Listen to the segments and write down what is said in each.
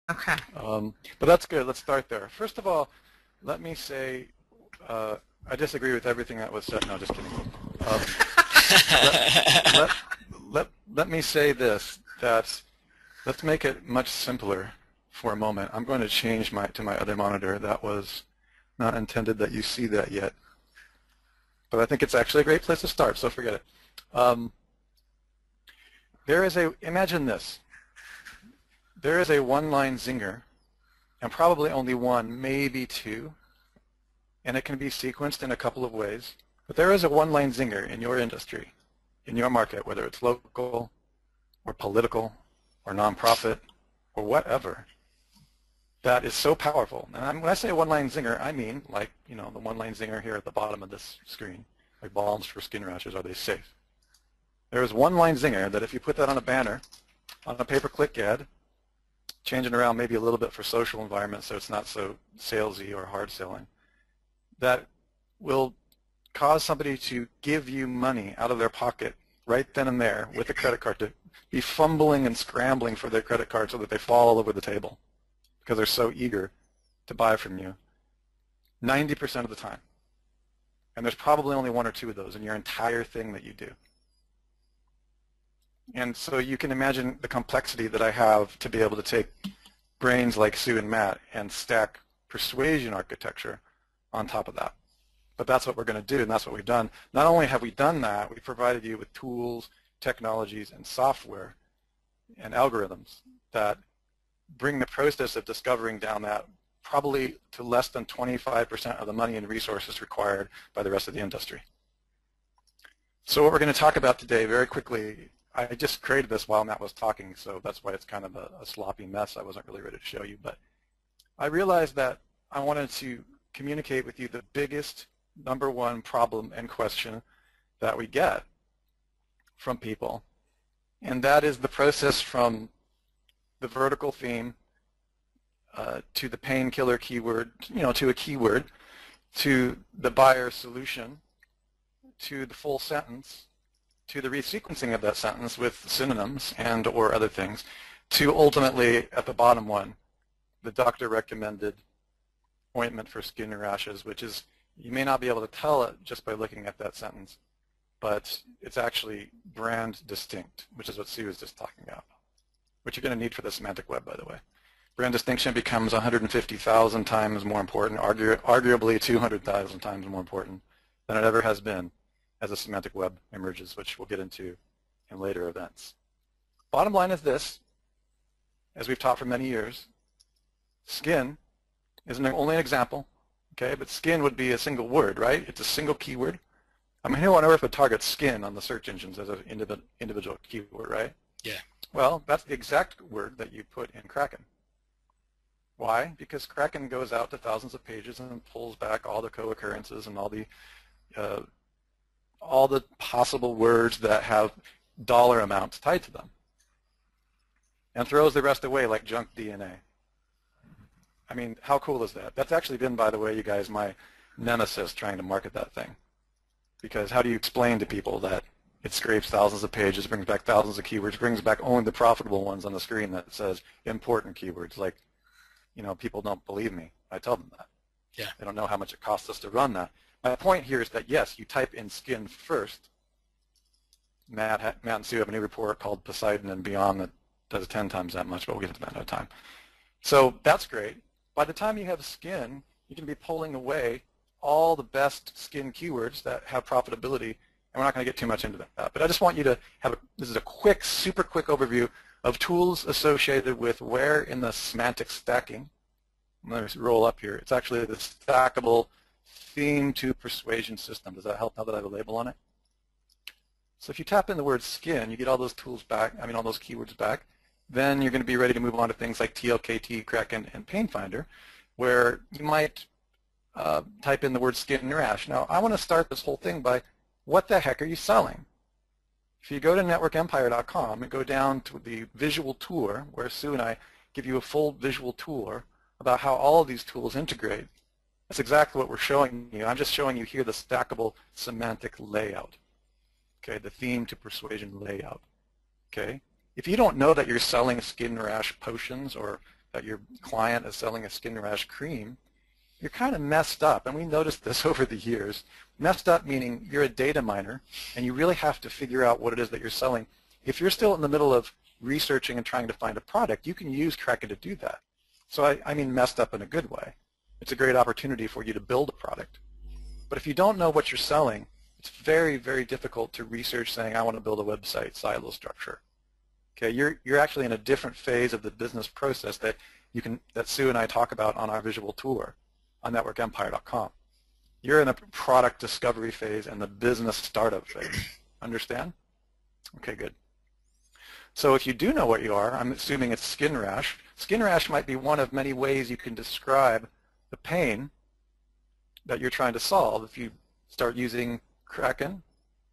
Okay. But that's good. Let's start there. First of all, let me say I disagree with everything that was said. No, just kidding. Um, let, let, let me say this, that let's make it much simpler for a moment. I'm going to change to my other monitor. That was not intended that you see that yet. But I think it's actually a great place to start, so forget it. Imagine this. There is a one-line zinger, and probably only one, maybe two, and it can be sequenced in a couple of ways. But there is a one-line zinger in your industry, in your market, whether it's local or political or nonprofit or whatever, that is so powerful. And when I say one-line zinger, I mean like, the one-line zinger here at the bottom of this screen, like balms for skin rashes, are they safe? There is one-line zinger that if you put that on a banner, on a pay-per-click ad, changing around maybe a little bit for social environments so it's not so salesy or hard selling, that will cause somebody to give you money out of their pocket right then and there with a credit card, to be fumbling and scrambling for their credit card so that they fall all over the table because they're so eager to buy from you 90% of the time. And there's probably only one or two of those in your entire thing that you do. And so you can imagine the complexity that I have to be able to take brains like Sue and Matt and stack persuasion architecture on top of that. But that's what we're going to do, and that's what we've done. Not only have we done that, we've provided you with tools, technologies, and software and algorithms that bring the process of discovering down that probably to less than 25% of the money and resources required by the rest of the industry. So what we're going to talk about today very quickly, I just created this while Matt was talking, so that's why it's kind of a sloppy mess. I wasn't really ready to show you, but I realized that I wanted to communicate with you the biggest number one problem and question that we get from people, and that is the process from the vertical theme to the painkiller keyword, to a keyword, to the buyer solution, to the full sentence, to the resequencing of that sentence with synonyms and or other things, to ultimately at the bottom one, the doctor recommended ointment for skin rashes, which is, you may not be able to tell it just by looking at that sentence, but it's actually brand distinct, which is what Sue was just talking about, which you're going to need for the semantic web, by the way. Brand distinction becomes 150,000 times more important, arguably 200,000 times more important than it ever has been as a semantic web emerges, which we'll get into in later events. Bottom line is this, as we've taught for many years, skin is only an example, okay, but skin would be a single word, right? It's a single keyword. I mean, who on earth would target skin on the search engines as an individual keyword, right? Yeah. Well, that's the exact word that you put in Kraken. Why? Because Kraken goes out to thousands of pages and pulls back all the co-occurrences and all the possible words that have dollar amounts tied to them, and throws the rest away like junk DNA. I mean, how cool is that? That's actually been, by the way, you guys, my nemesis trying to market that thing. Because how do you explain to people that it scrapes thousands of pages, brings back thousands of keywords, brings back only the profitable ones on the screen that says important keywords? Like, people don't believe me. I tell them that. Yeah. They don't know how much it costs us to run that. My point here is that, yes, you type in skin first. Matt and Sue have a new report called Poseidon and Beyond that does 10 times that much, but we'll get to that another time. So that's great. By the time you have skin, you can be pulling away all the best skin keywords that have profitability, and we're not going to get too much into that. But I just want you to have this is a quick, super quick overview of tools associated with where in the semantic stacking. Let me roll up here. It's actually the stackable theme to persuasion system. Does that help now that I have a label on it? So if you tap in the word skin, you get all those tools back, all those keywords back. Then you're going to be ready to move on to things like TLKT, Kraken, and Pain Finder, where you might type in the word skin and rash. Now, I want to start this whole thing by, what the heck are you selling? If you go to networkempire.com and go down to the visual tour, where Sue and I give you a full visual tour about how all of these tools integrate, that's exactly what we're showing you. I'm just showing you here the stackable semantic layout, okay, the theme to persuasion layout, okay? If you don't know that you're selling skin rash potions or that your client is selling a skin rash cream, you're kind of messed up, and we noticed this over the years. Messed up meaning you're a data miner, and you really have to figure out what it is that you're selling. If you're still in the middle of researching and trying to find a product, you can use Crackit to do that. So I mean messed up in a good way. It's a great opportunity for you to build a product. But if you don't know what you're selling, it's very, very difficult to research saying, I want to build a website silo structure. Okay, you're actually in a different phase of the business process that Sue and I talk about on our visual tour on networkempire.com. You're in a product discovery phase and the business startup phase. Understand? Okay, good. So if you do know what you are, I'm assuming it's skin rash. Skin rash might be one of many ways you can describe the pain that you're trying to solve if you start using Kraken,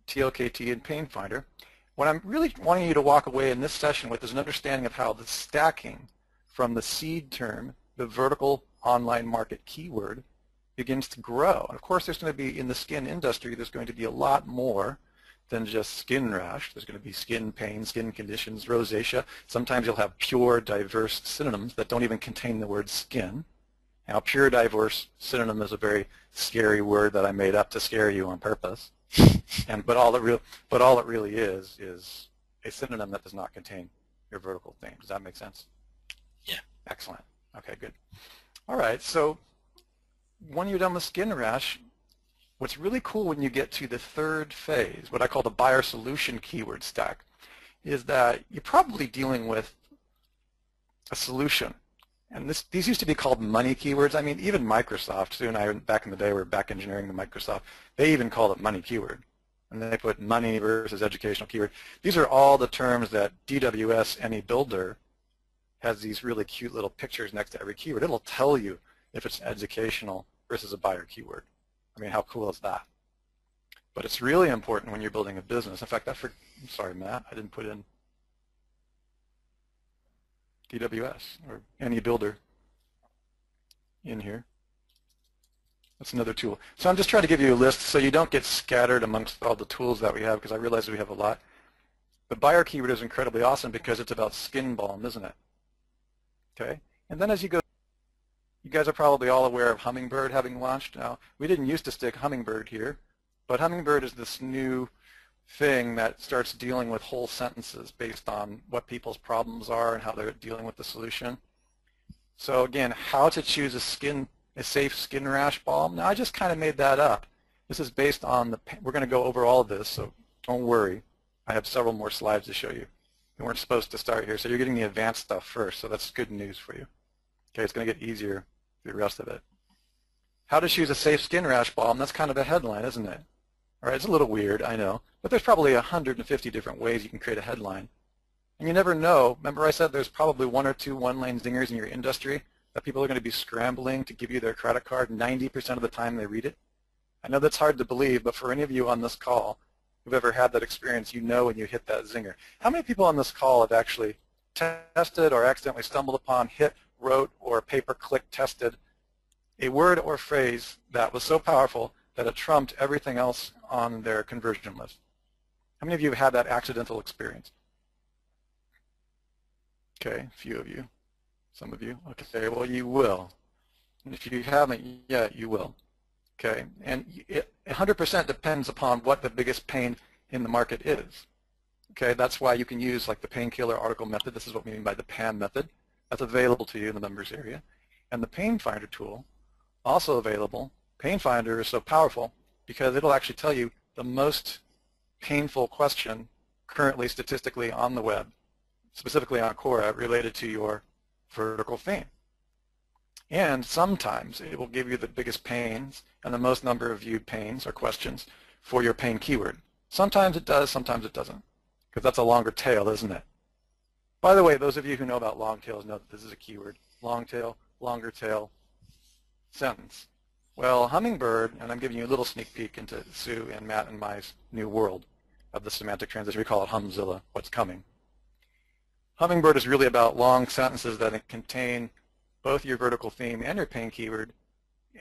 TLKT, and Pain Finder. What I'm really wanting you to walk away in this session with is an understanding of how the stacking from the seed term, the vertical online market keyword, begins to grow. And of course, there's going to be, in the skin industry, there's going to be a lot more than just skin rash. There's going to be skin pain, skin conditions, rosacea. Sometimes you'll have pure, diverse synonyms that don't even contain the word skin. Now, pure, diverse synonym is a very scary word that I made up to scare you on purpose. But all it really is a synonym that does not contain your vertical theme. Does that make sense? Yeah. Excellent. Okay, good. All right, so when you're done with skin rash, what's really cool when you get to the third phase, what I call the buyer solution keyword stack, is that you're probably dealing with a solution. And these used to be called money keywords. I mean, even Microsoft, Sue and I back in the day were back engineering the Microsoft, they even called it money keyword. And then they put money versus educational keyword. These are all the terms that DWS Any Builder has these really cute little pictures next to every keyword. It'll tell you if it's educational versus a buyer keyword. I mean, how cool is that? But it's really important when you're building a business. In fact, I'm sorry, Matt, I didn't put in DWS or Any Builder in here. That's another tool. So I'm just trying to give you a list so you don't get scattered amongst all the tools that we have, because I realize we have a lot. The buyer keyword is incredibly awesome because it's about skin balm, isn't it? Okay. And then as you go, you guys are probably all aware of Hummingbird having launched. Now, we didn't used to stick Hummingbird here, but Hummingbird is this new thing that starts dealing with whole sentences based on what people's problems are and how they're dealing with the solution. So again, how to choose a safe skin rash balm. Now, I just kind of made that up. This is based on we're going to go over all of this, so don't worry. I have several more slides to show you. We weren't supposed to start here, so you're getting the advanced stuff first, so that's good news for you. Okay, it's going to get easier for the rest of it. How to choose a safe skin rash balm, that's kind of a headline, isn't it? All right, it's a little weird, I know, but there's probably 150 different ways you can create a headline. And you never know. Remember I said there's probably one or two one-line zingers in your industry that people are going to be scrambling to give you their credit card 90% of the time they read it? I know that's hard to believe, but for any of you on this call who've ever had that experience, you know when you hit that zinger. How many people on this call have actually tested or accidentally stumbled upon, hit, wrote, or pay-per-click tested a word or phrase that was so powerful that it trumped everything else on their conversion list? How many of you have had that accidental experience? Okay, a few of you. Some of you. Okay, well, you will. And if you haven't yet, you will. Okay, and it 100% depends upon what the biggest pain in the market is. Okay, that's why you can use like the painkiller article method. This is what we mean by the PAM method. That's available to you in the members area. And the Pain Finder tool, also available. Pain Finder is so powerful because it'll actually tell you the most painful question currently statistically on the web, specifically on Quora, related to your vertical theme. And sometimes it will give you the biggest pains and the most number of viewed pains or questions for your pain keyword. Sometimes it does, sometimes it doesn't, because that's a longer tail, isn't it? By the way, those of you who know about long tails know that this is a keyword. Long tail, longer tail, sentence. Well, Hummingbird, and I'm giving you a little sneak peek into Sue and Matt and my new world of the semantic transition. We call it Humzilla, what's coming. Hummingbird is really about long sentences that contain both your vertical theme and your pain keyword,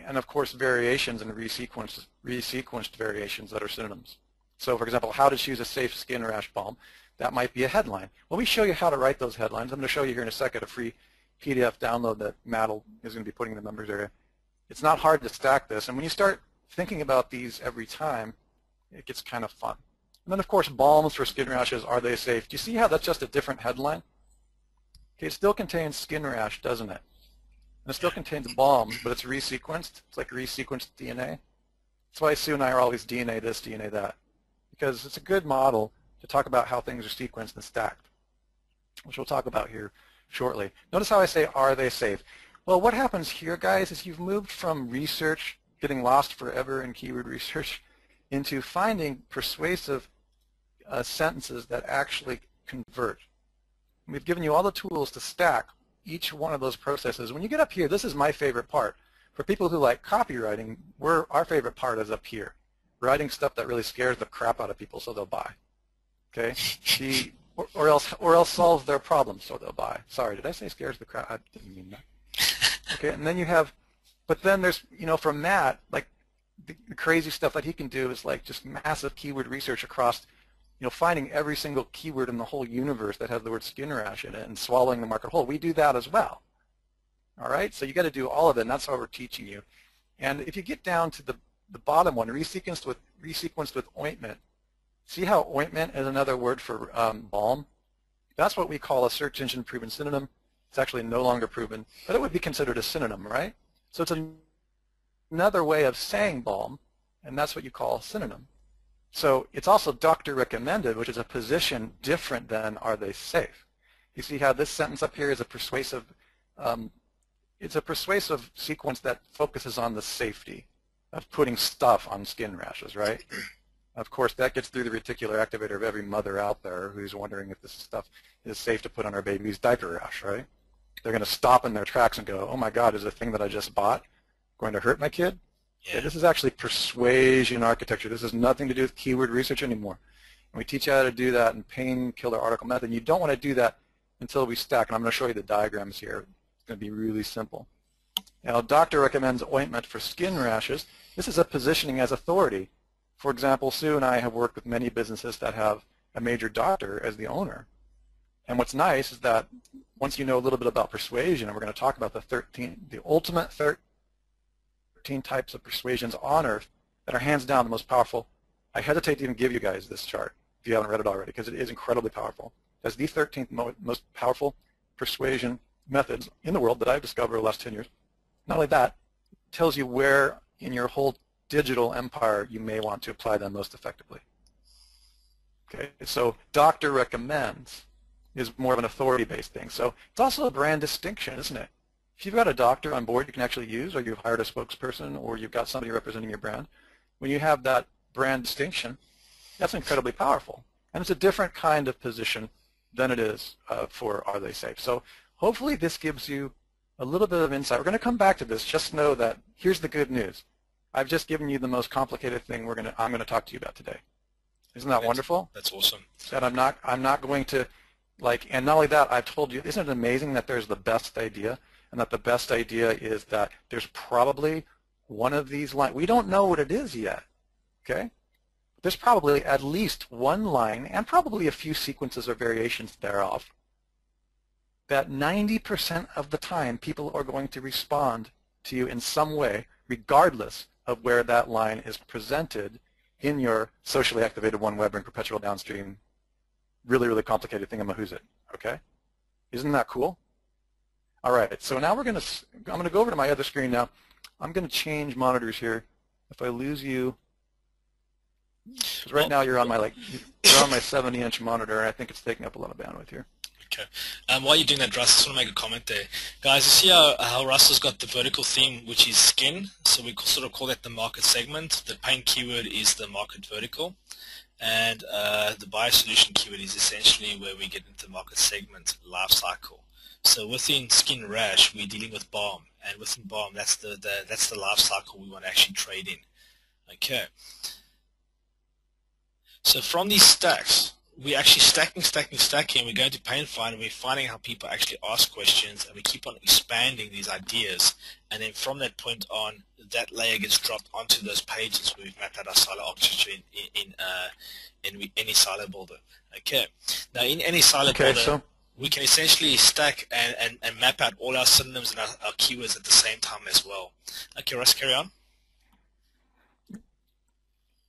and of course variations and resequenced variations that are synonyms. So for example, how to choose a safe skin rash balm, that might be a headline. Well, we show you how to write those headlines. I'm going to show you here in a second a free PDF download that Matt is going to be putting in the members area. It's not hard to stack this, and when you start thinking about these every time, it gets kind of fun. And then, of course, balms for skin rashes, are they safe? Do you see how that's just a different headline? Okay, it still contains skin rash, doesn't it? And it still contains balms, but it's resequenced. It's like resequenced DNA. That's why Sue and I are always DNA this, DNA that, because it's a good model to talk about how things are sequenced and stacked, which we'll talk about here shortly. Notice how I say, are they safe? Well, what happens here, guys, is you've moved from research, getting lost forever in keyword research, into finding persuasive sentences that actually convert. We've given you all the tools to stack each one of those processes. When you get up here, this is my favorite part. For people who like copywriting, our favorite part is up here, writing stuff that really scares the crap out of people so they'll buy. Okay? Or else solves their problem so they'll buy. Sorry, did I say scares the crap? I didn't mean that. Okay, and then you have, but then there's, from Matt, like the crazy stuff that he can do is like just massive keyword research across, finding every single keyword in the whole universe that has the word skin rash in it and swallowing the market whole. We do that as well. All right, so you got to do all of it, and that's how we're teaching you. And if you get down to the bottom one, resequenced with ointment, see how ointment is another word for balm? That's what we call a search engine proven synonym. It's actually no longer proven, but it would be considered a synonym, right? So it's another way of saying balm, and that's what you call a synonym. So it's also doctor recommended, which is a position different than are they safe. You see how this sentence up here is a persuasive, it's a persuasive sequence that focuses on the safety of putting stuff on skin rashes, right? Of course, that gets through the reticular activator of every mother out there who's wondering if this stuff is safe to put on our baby's diaper rash, right? They're going to stop in their tracks and go, oh my God, is the thing that I just bought going to hurt my kid? Yeah. This is actually persuasion architecture. This has nothing to do with keyword research anymore. And we teach you how to do that in painkiller article method. And you don't want to do that until we stack. And I'm going to show you the diagrams here. It's going to be really simple. Now, doctor recommends ointment for skin rashes. This is a positioning as authority. For example, Sue and I have worked with many businesses that have a major doctor as the owner. And what's nice is that once you know a little bit about persuasion, and we're going to talk about the ultimate 13 types of persuasions on earth that are hands down the most powerful. I hesitate to even give you guys this chart if you haven't read it already, because it is incredibly powerful. That's the 13th most powerful persuasion methods in the world that I've discovered over the last 10 years. Not only that, it tells you where in your whole digital empire you may want to apply them most effectively. Okay, so doctor recommends is more of an authority-based thing. So it's also a brand distinction, isn't it? If you've got a doctor on board you can actually use, or you've hired a spokesperson, or you've got somebody representing your brand, when you have that brand distinction, that's incredibly powerful. And it's a different kind of position than it is for are they safe. So hopefully this gives you a little bit of insight. We're going to come back to this. Just know that here's the good news. I've just given you the most complicated thing I'm going to talk to you about today. Isn't that wonderful? That's awesome. That I'm not going to, and not only that, I've told you, isn't it amazing that there's the best idea, and that the best idea is that there's probably one of these lines. We don't know what it is yet, okay? There's probably at least one line, and probably a few sequences or variations thereof, that 90% of the time people are going to respond to you in some way, regardless of where that line is presented in your socially activated one-web and perpetual downstream, really, really complicated thingamahoosit, okay? Isn't that cool? All right, so now I'm going to go over to my other screen now. I'm going to change monitors here. If I lose you, because right now you're on my 70-inch monitor, and I think it's taking up a lot of bandwidth here. Okay. While you're doing that, Russ, I just want to make a comment there. Guys, you see how Russ has got the vertical theme, which is skin, so we sort of call that the market segment. The pain keyword is the market vertical, and the biosolution keyword is essentially where we get into the market segment life cycle. So within skin rash, we're dealing with balm, and within balm, that's the life cycle we want to actually trade in. Okay. So from these stacks, we're actually stacking. We're going to pain find, and we're finding how people actually ask questions, and we keep on expanding these ideas. And then from that point on, that layer gets dropped onto those pages where we've mapped out our silo architecture in any silo builder. Okay. Now in any silo builder. So we can essentially stack and map out all our synonyms and our keywords at the same time as well. Okay, Russ, carry on.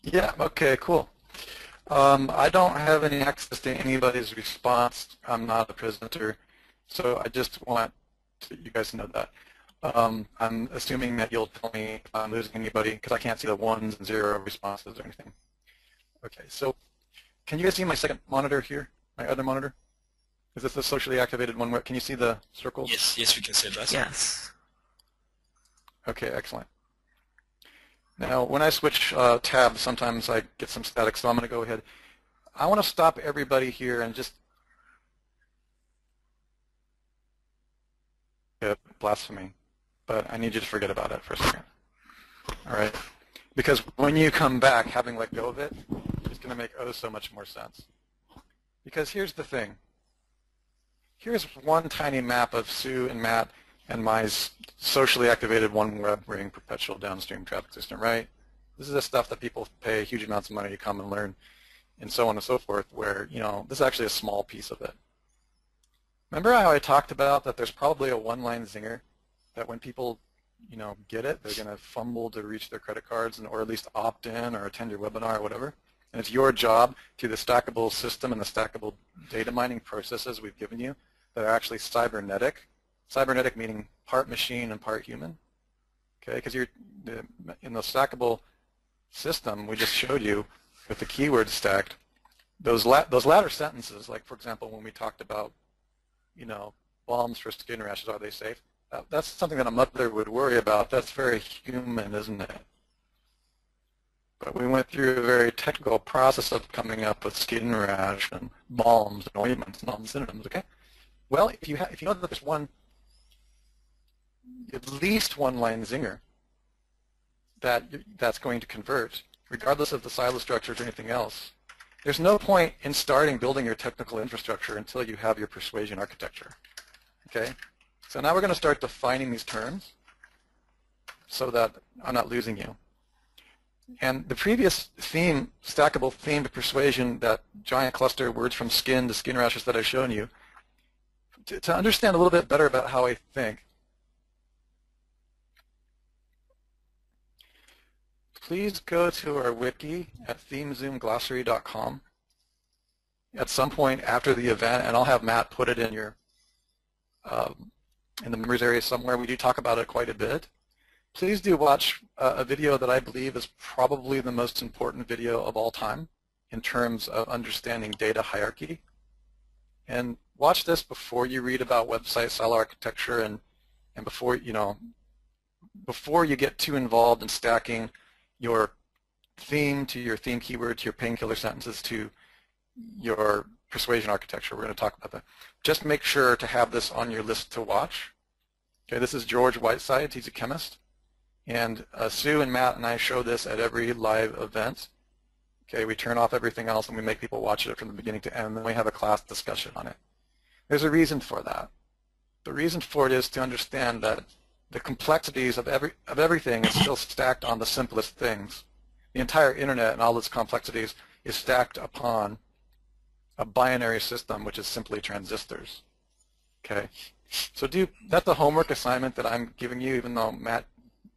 Yeah, okay, cool. I don't have any access to anybody's response. I'm not a presenter, so I just want you guys to know that. I'm assuming that you'll tell me if I'm losing anybody because I can't see the 1s and 0 responses or anything. Okay, so can you guys see my second monitor here, my other monitor? Is this the socially activated one? Can you see the circles? Yes, we can see it, right? Yes. Okay, excellent. Now, when I switch tabs, sometimes I get some static, so I'm going to go ahead. I want to stop everybody here and just blasphemy, but I need you to forget about it for a second. All right? Because when you come back, having let go of it, it's going to make so much more sense. Because here's the thing. Here's one tiny map of Sue and Matt and my socially activated one web ring perpetual downstream traffic system, right? This is the stuff that people pay huge amounts of money to come and learn and so on and so forth, where, you know, this is actually a small piece of it. Remember how I talked about that there's probably a one-line zinger that when people, you know, get it, they're going to fumble to reach their credit cards or at least opt in or attend your webinar or whatever? And it's your job through the stackable system and the stackable data mining processes we've given you that are actually cybernetic. Cybernetic meaning part machine and part human. Okay, because you're in the stackable system we just showed you with the keywords stacked. Those latter sentences, like for example when we talked about, you know, balms for skin rashes, are they safe? That's something that a mother would worry about. That's very human, isn't it? But we went through a very technical process of coming up with skin rash and balms and ointments and all the synonyms. Okay. Well, if you know that there's at least one line zinger that's going to convert, regardless of the silo structures or anything else, there's no point in starting building your technical infrastructure until you have your persuasion architecture. Okay? So now we're going to start defining these terms so that I'm not losing you. And the previous theme, stackable theme to persuasion, that giant cluster words from skin to skin rashes that I've shown you, to understand a little bit better about how I think, please go to our wiki at themezoomglossary.com at some point after the event, and I'll have Matt put it in your in the members area somewhere. We do talk about it quite a bit. Please do watch a video that I believe is probably the most important video of all time in terms of understanding data hierarchy. And watch this before you read about website silo architecture and before you get too involved in stacking your theme to your theme keyword to your painkiller sentences to your persuasion architecture. We're going to talk about that. Just make sure to have this on your list to watch. Okay, this is George Whitesides. He's a chemist. And Sue and Matt and I show this at every live event. Okay, we turn off everything else and we make people watch it from the beginning to end, and then we have a class discussion on it. There's a reason for that. The reason for it is to understand that the complexities of everything is still stacked on the simplest things. The entire internet and all its complexities is stacked upon a binary system, which is simply transistors. Okay, so that's the homework assignment that I'm giving you, even though Matt,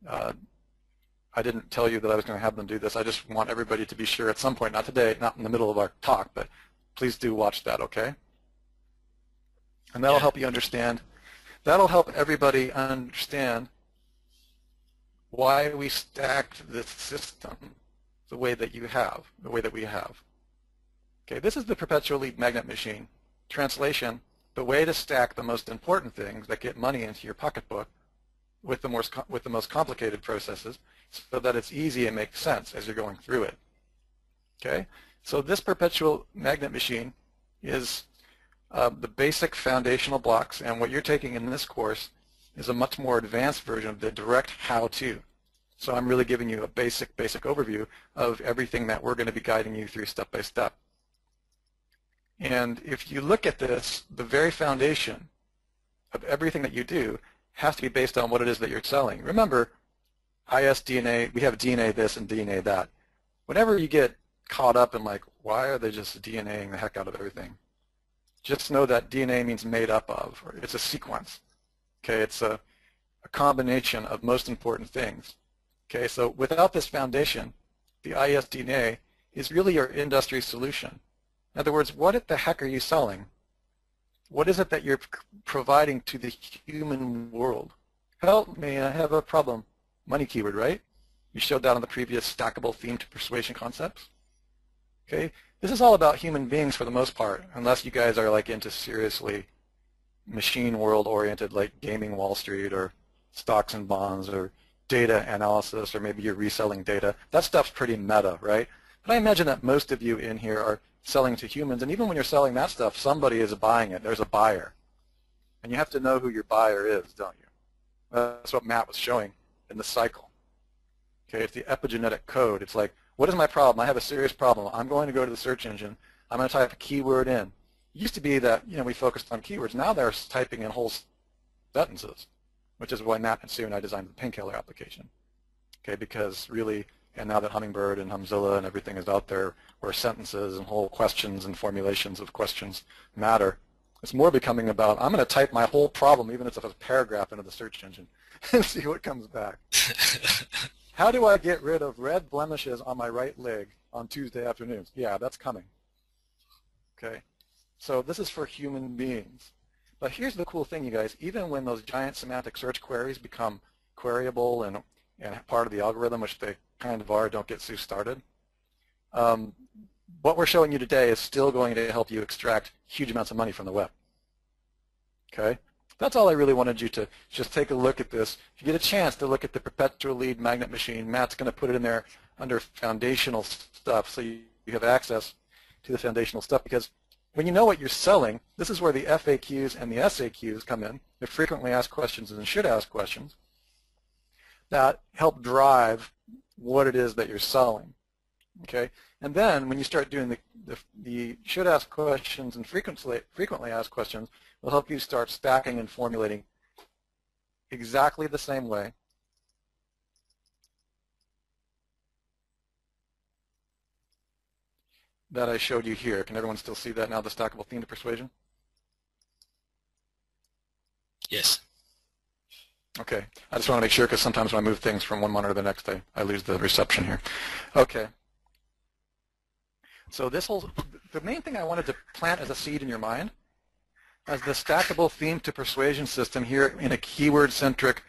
I didn't tell you that I was going to have them do this. I just want everybody to be sure at some point, not today, not in the middle of our talk, but please do watch that, okay? And that'll help you understand. That'll help everybody understand why we stacked this system the way that we have. Okay, this is the perpetual lead magnet machine. Translation, the way to stack the most important things that get money into your pocketbook with the most complicated processes so that it's easy and makes sense as you're going through it. Okay, so this perpetual magnet machine is the basic foundational blocks, and what you're taking in this course is a much more advanced version of the direct how-to. So I'm really giving you a basic overview of everything that we're going to be guiding you through step by step. And if you look at this, the very foundation of everything that you do has to be based on what it is that you're selling. Remember, ISDNA, we have DNA this and DNA that. Whenever you get caught up in like, why are they just DNAing the heck out of everything? just know that DNA means made up of, or it's a sequence. Okay, it's a combination of most important things. Okay, so without this foundation, the ISDNA is really your industry solution. In other words, what the heck are you selling? What is it that you're providing to the human world? Help me, I have a problem. Money keyword, right? You showed that on the previous stackable theme to persuasion concepts. Okay, this is all about human beings for the most part, unless you guys are like into seriously machine world oriented like gaming Wall Street or stocks and bonds or data analysis, or maybe you're reselling data. That stuff's pretty meta, right? But I imagine that most of you in here are selling to humans, and even when you're selling that stuff, somebody is buying it. There's a buyer. And you have to know who your buyer is, don't you? That's what Matt was showing in the cycle. Okay, it's the epigenetic code. It's like, what is my problem? I have a serious problem. I'm going to go to the search engine. I'm going to type a keyword in. It used to be that we focused on keywords. Now they're typing in whole sentences, which is why Matt and Sue and I designed the painkiller application. Okay, because really, and now that Hummingbird and Humzilla and everything is out there where sentences and whole questions and formulations of questions matter, it's more becoming about, I'm going to type my whole problem, even if it's a paragraph, into the search engine and see what comes back. How do I get rid of red blemishes on my right leg on Tuesday afternoons? Yeah, that's coming. Okay, so this is for human beings. But here's the cool thing, you guys. Even when those giant semantic search queries become queryable and part of the algorithm, which they kind of are, don't get Sue started, what we're showing you today is still going to help you extract huge amounts of money from the web. Okay? That's all I really wanted you to just take a look at this. If you get a chance to look at the perpetual lead magnet machine, Matt's going to put it in there under foundational stuff so you have access to the foundational stuff, because when you know what you're selling, this is where the FAQs and the SAQs come in. They're frequently asked questions and should ask questions that help drive what it is that you're selling. Okay? And then when you start doing the should ask questions and frequently asked questions, will help you start stacking and formulating exactly the same way that I showed you here. Can everyone still see that now, the stackable theme to persuasion? Yes. Okay. I just want to make sure, because sometimes when I move things from one monitor to the next, I lose the reception here. Okay. So the main thing I wanted to plant as a seed in your mind as the stackable theme to persuasion system here in a keyword-centric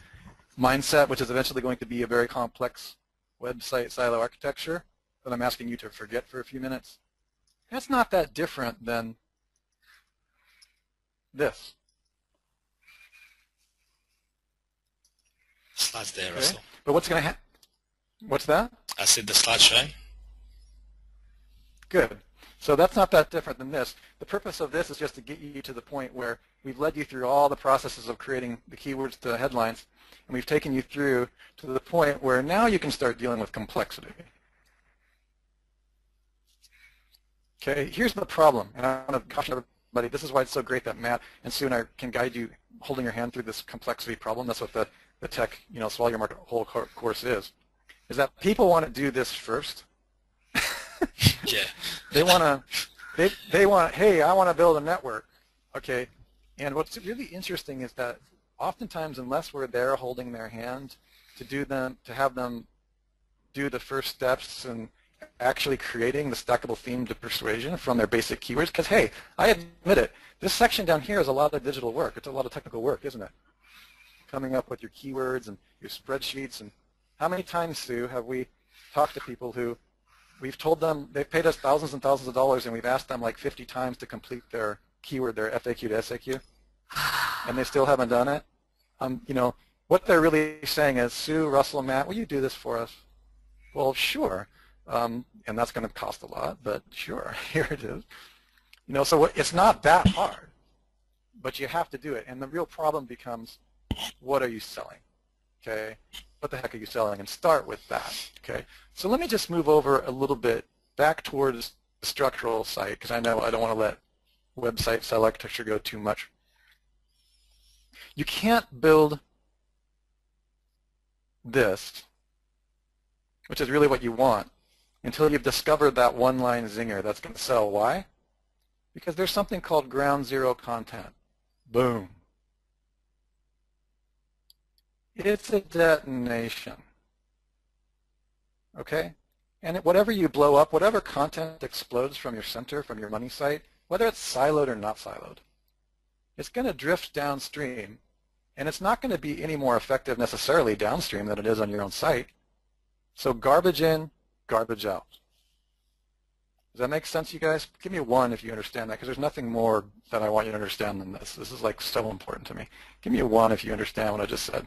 mindset, which is eventually going to be a very complex website silo architecture that I'm asking you to forget for a few minutes. That's not that different than this. Slides there, Okay? Russell. But what's going to happen? What's that? I said the slide showing. Good. So that's not that different than this. The purpose of this is just to get you to the point where we've led you through all the processes of creating the keywords to the headlines, and we've taken you through to the point where now you can start dealing with complexity. Okay, here's the problem, and I want to caution everybody, this is why it's so great that Matt and Sue and I can guide you holding your hand through this complexity problem. That's what the tech, Swallow Your Market whole course is that people want to do this first. Yeah. They want, hey, I want to build a network. Okay, and what's really interesting is that oftentimes, unless we're there holding their hand to have them do the first steps and actually creating the stackable theme to persuasion from their basic keywords, because hey, I admit it, this section down here is a lot of digital work. It's a lot of technical work, isn't it? Coming up with your keywords and your spreadsheets. And how many times, Sue, have we talked to people who we've told them, they've paid us thousands and thousands of dollars, and we've asked them like 50 times to complete their keyword, their FAQ to SAQ, and they still haven't done it? What they're really saying is, Sue, Russell, Matt, will you do this for us? Well, sure. And that's going to cost a lot, but sure, here it is. So it's not that hard, but you have to do it. And the real problem becomes, what are you selling? Okay, what the heck are you selling? And start with that. Okay, so let me just move over a little bit back towards the structural site, because I know I don't want to let website site architecture go too much. You can't build this, which is really what you want, until you've discovered that one-line zinger that's going to sell. Why? Because there's something called ground zero content. Boom. It's a detonation. Okay? And whatever you blow up, whatever content explodes from your center, from your money site, whether it's siloed or not siloed, it's going to drift downstream, and it's not going to be any more effective necessarily downstream than it is on your own site. So garbage in, garbage out. Does that make sense, you guys? Give me a 1 if you understand that, because there's nothing more that I want you to understand than this. This is like so important to me. Give me a 1 if you understand what I just said.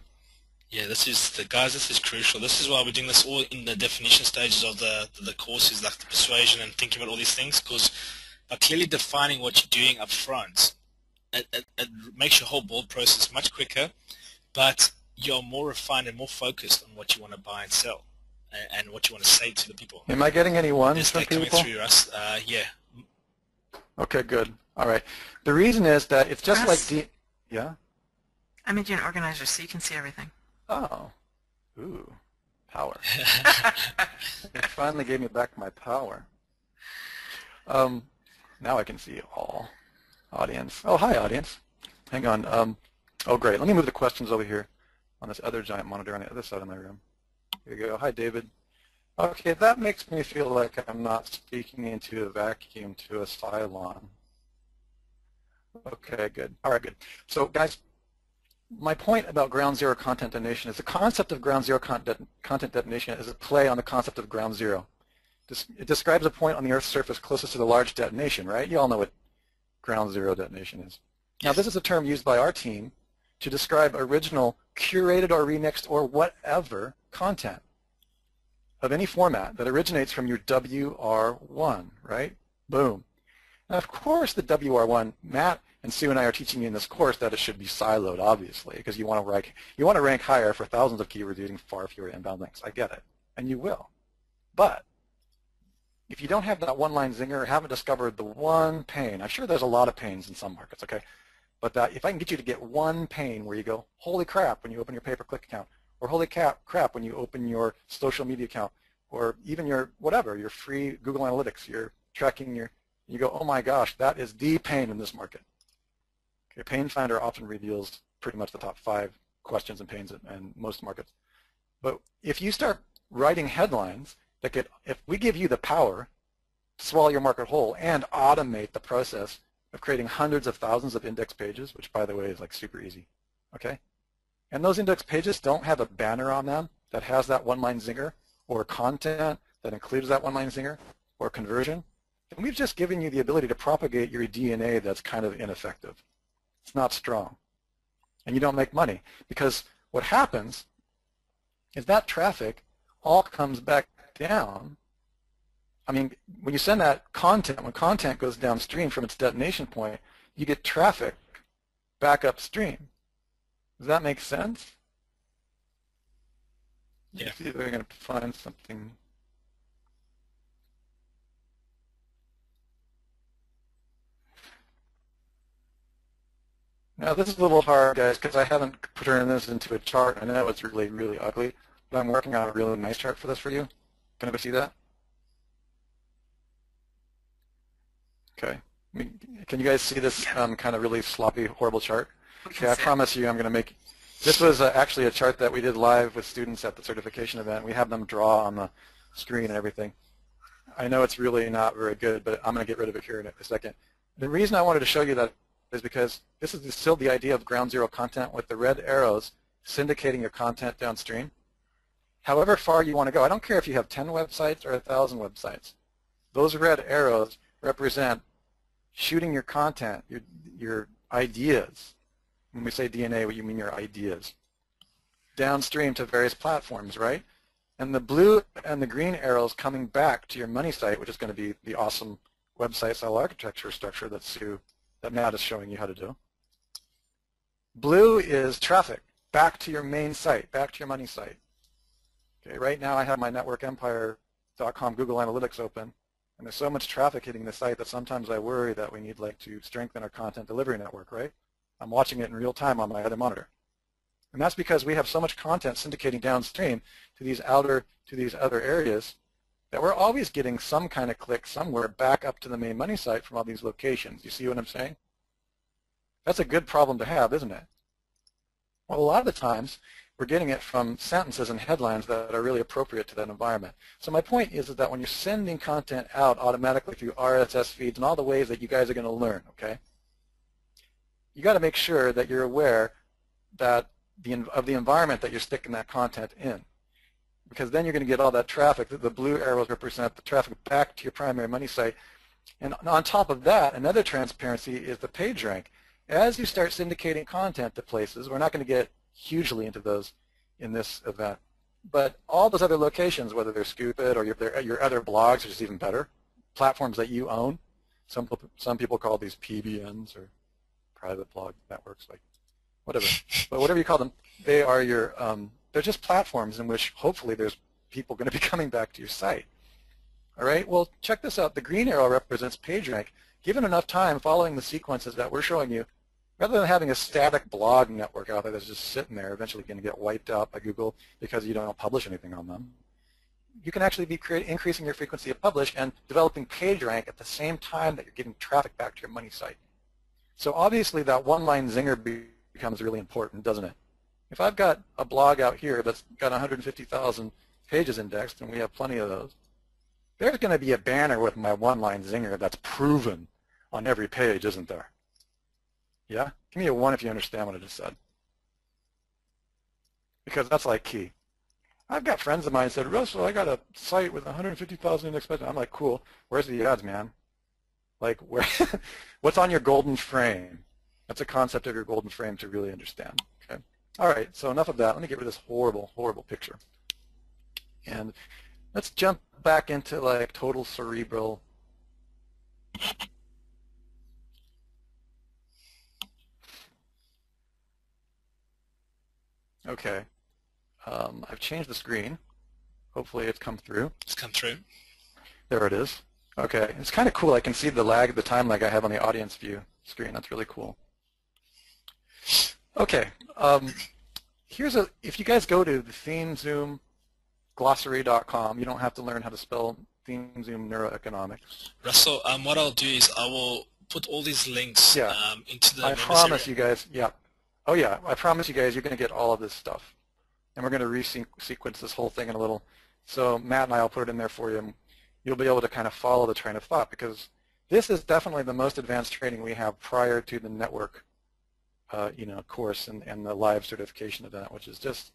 Yeah, this is crucial. This is why we're doing this all in the definition stages of the courses, like the persuasion and thinking about all these things, because by clearly defining what you're doing up front, it makes your whole build process much quicker, but you're more refined and more focused on what you want to buy and sell and what you want to say to the people. Am I getting any 1s from coming people? Through, Russ. Yeah. Okay, good. All right. The reason is that it's just Russ, like yeah? I made you an organizer so you can see everything. Oh. Ooh. Power. It finally gave me back my power. Now I can see all. Audience. Oh, hi, audience. Hang on. Oh, great. Let me move the questions over here on this other giant monitor on the other side of my room. Here you go. Hi, David. Okay, that makes me feel like I'm not speaking into a vacuum to a Cylon. Okay, good. All right, good. So, guys, my point about ground zero content detonation is the concept of ground zero content detonation is a play on the concept of ground zero. It describes a point on the Earth's surface closest to the large detonation, right? You all know what ground zero detonation is. Now, this is a term used by our team to describe original, curated or remixed or whatever content of any format that originates from your WR1, right? Boom. Now, of course, the WR1, Matt and Sue and I are teaching you in this course that it should be siloed, obviously, because you want to rank higher for thousands of keywords using far fewer inbound links. I get it, and you will. But if you don't have that one-line zinger or haven't discovered the one pain, I'm sure there's a lot of pains in some markets, okay? But if I can get you to get one pain where you go, holy crap, when you open your pay-per-click account, or holy crap when you open your social media account, or even your whatever, your free Google Analytics, you're tracking you go, oh my gosh, that is the pain in this market. Okay, Pain Finder often reveals pretty much the top 5 questions and pains in most markets. But if you start writing headlines that get, if we give you the power to swallow your market whole and automate the process of creating hundreds of thousands of index pages, which by the way is like super easy, okay? And those index pages don't have a banner on them that has that one-line zinger or content that includes that one-line zinger or conversion, then we've just given you the ability to propagate your DNA that's kind of ineffective. It's not strong. And you don't make money because what happens is that traffic all comes back down. I mean, when you send that content, when content goes downstream from its detonation point, you get traffic back upstream. Does that make sense? Yeah. Let's see if we're going to find something. Now this is a little hard, guys, because I haven't turned this into a chart. I know it's really, really ugly, but I'm working on a really nice chart for this for you. Can everybody see that? Okay. Can you guys see this kind of really sloppy, horrible chart? Okay, I promise you I'm going to make, this was actually a chart that we did live with students at the certification event. We have them draw on the screen and everything. I know it's really not very good, but I'm going to get rid of it here in a second. The reason I wanted to show you that is because this is still the idea of ground zero content with the red arrows syndicating your content downstream. However far you want to go, I don't care if you have 10 websites or 1,000 websites. Those red arrows represent shooting your content, your ideas. When we say DNA, what you mean your ideas. Downstream to various platforms, right? And the blue and the green arrows coming back to your money site, which is going to be the awesome website style architecture structure that Matt is showing you how to do. Blue is traffic back to your main site, back to your money site. Okay, right now I have my networkempire.com Google Analytics open, and there's so much traffic hitting the site that sometimes I worry that we need to strengthen our content delivery network, right? I'm watching it in real time on my other monitor. And that's because we have so much content syndicating downstream to these other areas that we're always getting some kind of click somewhere back up to the main money site from all these locations. You see what I'm saying? That's a good problem to have, isn't it? Well, a lot of the times, we're getting it from sentences and headlines that are really appropriate to that environment. So my point is that when you're sending content out automatically through RSS feeds and all the ways that you guys are going to learn, okay, you got to make sure that you're aware that of the environment that you're sticking that content in, because then you're going to get all that traffic. The blue arrows represent the traffic back to your primary money site. And on top of that, another transparency is the page rank. As you start syndicating content to places, we're not going to get hugely into those in this event, but all those other locations, whether they're Scoopit or your other blogs, which is even better, platforms that you own, some people call these PBNs or private blog networks, like whatever, but whatever you call them, they are your, they're just platforms in which hopefully there's people going to be coming back to your site. All right, well, check this out. The green arrow represents page rank. Given enough time following the sequences that we're showing you, rather than having a static blog network out there that's just sitting there, eventually going to get wiped out by Google because you don't publish anything on them, you can actually be increasing your frequency of publish and developing page rank at the same time that you're getting traffic back to your money site. So obviously that one-line zinger becomes really important, doesn't it? If I've got a blog out here that's got 150,000 pages indexed, and we have plenty of those, there's going to be a banner with my one-line zinger that's proven on every page, isn't there? Yeah? Give me a 1 if you understand what I just said. Because that's like key. I've got friends of mine said, Russell, I got a site with 150,000 index pages. I'm like, cool. Where's the ads, man? Like, where? What's on your golden frame? That's a concept of your golden frame to really understand. Okay. All right, so enough of that. Let me get rid of this horrible, horrible picture. And let's jump back into like total cerebral. Okay. I've changed the screen. Hopefully it's come through. It's come through. There it is. Okay. It's kind of cool. I can see the lag, the time lag I have on the audience view screen. That's really cool. Okay. If you guys go to the ThemeZoomGlossary.com, you don't have to learn how to spell ThemeZoom neuroeconomics. Russell, what I'll do is I will put all these links into the I promise you guys, yeah. Oh yeah, I promise you guys you're going to get all of this stuff. And we're going to re-sequence this whole thing in a little. So Matt and I will put it in there for you, and you'll be able to kind of follow the train of thought, because this is definitely the most advanced training we have prior to the network course and the live certification event, which is just,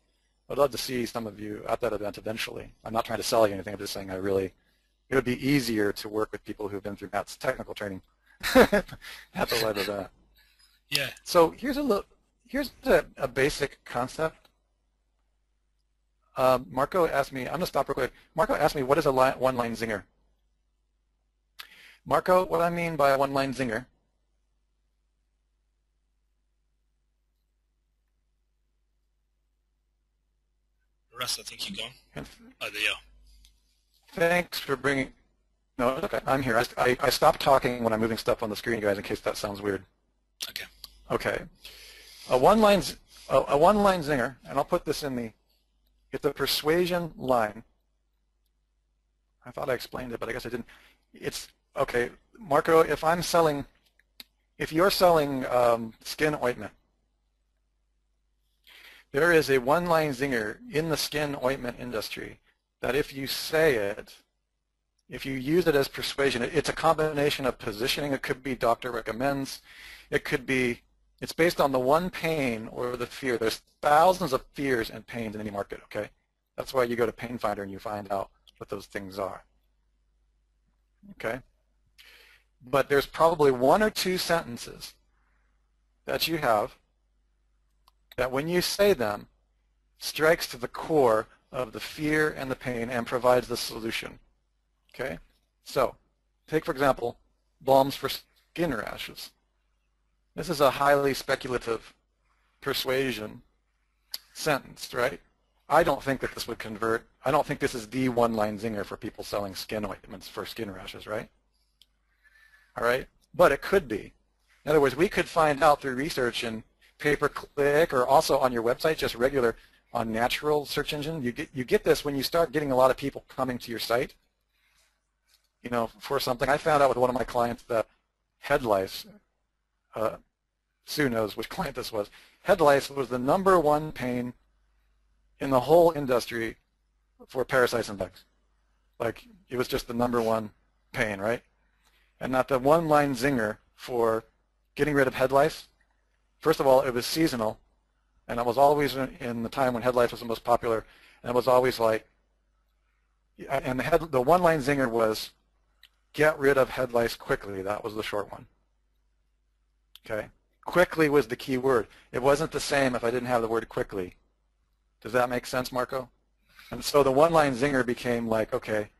I'd love to see some of you at that event eventually. I'm not trying to sell you anything, I'm just saying it would be easier to work with people who've been through Matt's technical training at the live event. Yeah. So here's a basic concept. Marco asked me, I'm going to stop real quick. Marco asked me, what is a one-line zinger? Marco, what I mean by a one-line zinger? Russ, I think you're gone. Oh, there you are. Thanks for bringing, no, okay, I'm here. I stopped talking when I'm moving stuff on the screen, guys, in case that sounds weird. Okay. Okay. A one-line zinger, and I'll put this in it's a persuasion line. I thought I explained it, but I guess I didn't. It's, okay, Marco, if you're selling skin ointment, there is a one-line zinger in the skin ointment industry that if you say it, if you use it as persuasion, it's a combination of positioning. It could be doctor recommends. It could be, it's based on the one pain or the fear. There's thousands of fears and pains in any market, okay? That's why you go to Pain Finder and you find out what those things are, okay? But there's probably 1 or 2 sentences that you have that when you say them strikes to the core of the fear and the pain and provides the solution, okay? So take, for example, balms for skin rashes. This is a highly speculative persuasion sentence, right? I don't think that this would convert. I don't think this is the one-line zinger for people selling skin ointments for skin rashes, right? All right? But it could be. In other words, we could find out through research and pay-per-click or also on your website, just regular on natural search engine. You get this when you start getting a lot of people coming to your site. for something. I found out with one of my clients that head lice, Sue knows which client this was, head lice was the #1 pain in the whole industry for parasites and bugs. Like, it was just the #1 pain, right? And that the one-line zinger for getting rid of head lice, first of all, it was seasonal, and it was always in the time when head lice was the most popular, and it was always like, and the one-line zinger was, get rid of head lice quickly. That was the short one. Okay? Quickly was the key word. It wasn't the same if I didn't have the word quickly. Does that make sense, Marco? And so the one-line zinger became like, okay,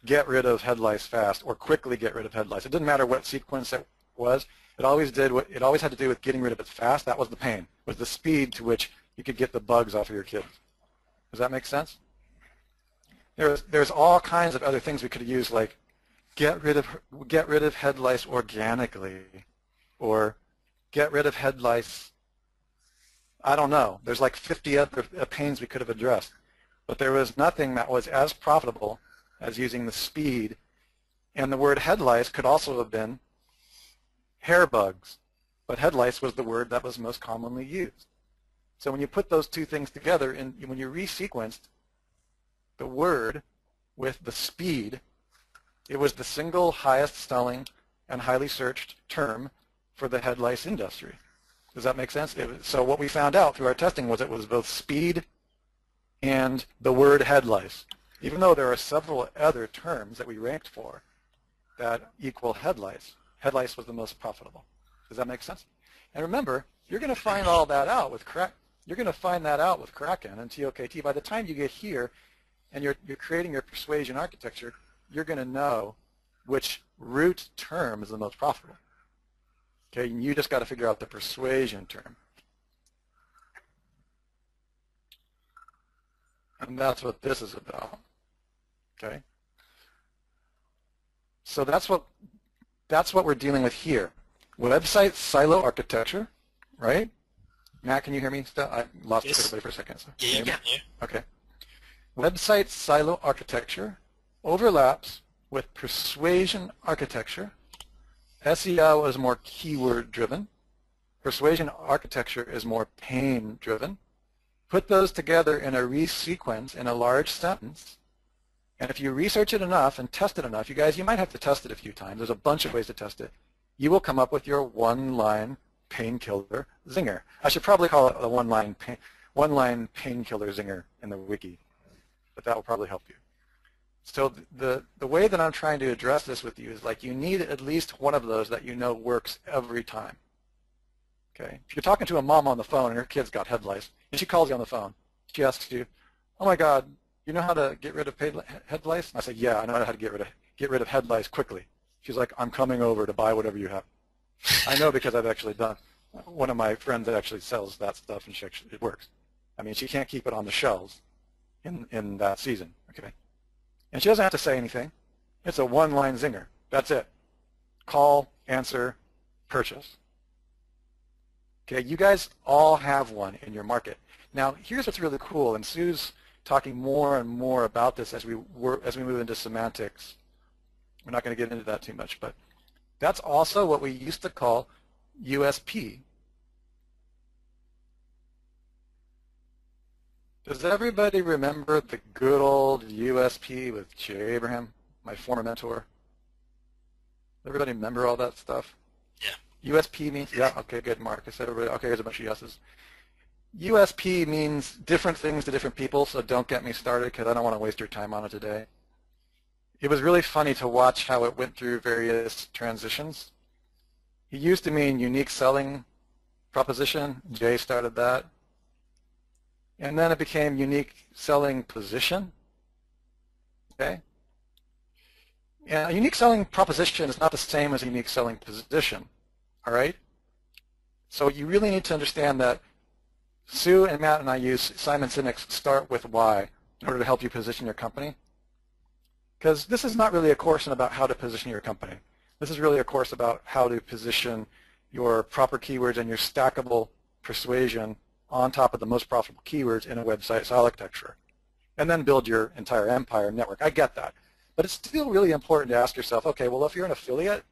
get rid of head lice fast, or quickly get rid of head lice. It didn't matter what sequence it was. It always had to do with getting rid of it fast. That was the pain, was the speed to which you could get the bugs off of your kids. Does that make sense? There's all kinds of other things we could use, like get rid of head lice organically, or get rid of head lice. I don't know. There's like 50 other pains we could have addressed, but there was nothing that was as profitable as using the speed. And the word head lice could also have been hair bugs, but head lice was the word that was most commonly used. So when you put those two things together, and when you resequenced the word with the speed, it was the single highest selling and highly searched term for the head lice industry. Does that make sense? So what we found out through our testing was it was both speed and the word head lice, even though there are several other terms that we ranked for that equal head lice. Head lice was the most profitable. Does that make sense? And remember, you're going to find all that out with You're going to find that out with Kraken and TOKT. By the time you get here and you're creating your persuasion architecture, you're going to know which root term is the most profitable. Okay, and you just got to figure out the persuasion term. And that's what this is about. Okay? So that's what we're dealing with here. Website silo architecture, right? Matt, can you hear me still? I lost everybody for a second. So Yeah. Okay. Website silo architecture overlaps with persuasion architecture. SEO is more keyword driven. Persuasion architecture is more pain driven. Put those together in a resequence in a large sentence, and if you research it enough and test it enough, you might have to test it a few times. There's a bunch of ways to test it. You will come up with your one-line painkiller zinger. I should probably call it a one-line painkiller zinger in the wiki, but that will probably help you. So the way that I'm trying to address this with you is like you need at least one of those that you know works every time. Okay? If you're talking to a mom on the phone and her kid's got head lice, and she calls you on the phone, she asks you, "Oh my God, you know how to get rid of head lice?" I say, "Yeah, I know how to get rid of head lice quickly." She's like, "I'm coming over to buy whatever you have." I know because I've actually done. One of my friends that actually sells that stuff, and it works. I mean, she can't keep it on the shelves in that season. Okay, and she doesn't have to say anything. It's a one-line zinger. That's it. Call, answer, purchase. Okay, you guys all have one in your market. Now, here's what's really cool, and Sue's talking more and more about this as we move into semantics. We're not going to get into that too much, but that's also what we used to call USP. Does everybody remember the good old USP with Jay Abraham, my former mentor? Everybody remember all that stuff? Yeah. USP means, yeah, okay, good, Mark. I said everybody, okay, here's a bunch of yeses. USP means different things to different people, so don't get me started because I don't want to waste your time on it today. It was really funny to watch how it went through various transitions. It used to mean unique selling proposition. Jay started that. And then it became unique selling position. Okay? And a unique selling proposition is not the same as a unique selling position. All right? So you really need to understand that Sue and Matt and I use Simon Sinek's start with why in order to help you position your company. Because this is not really a course about how to position your company. This is really a course about how to position your proper keywords and your stackable persuasion on top of the most profitable keywords in a website architecture, and then build your entire empire network. I get that. But it's still really important to ask yourself, okay, well, if you're an affiliate,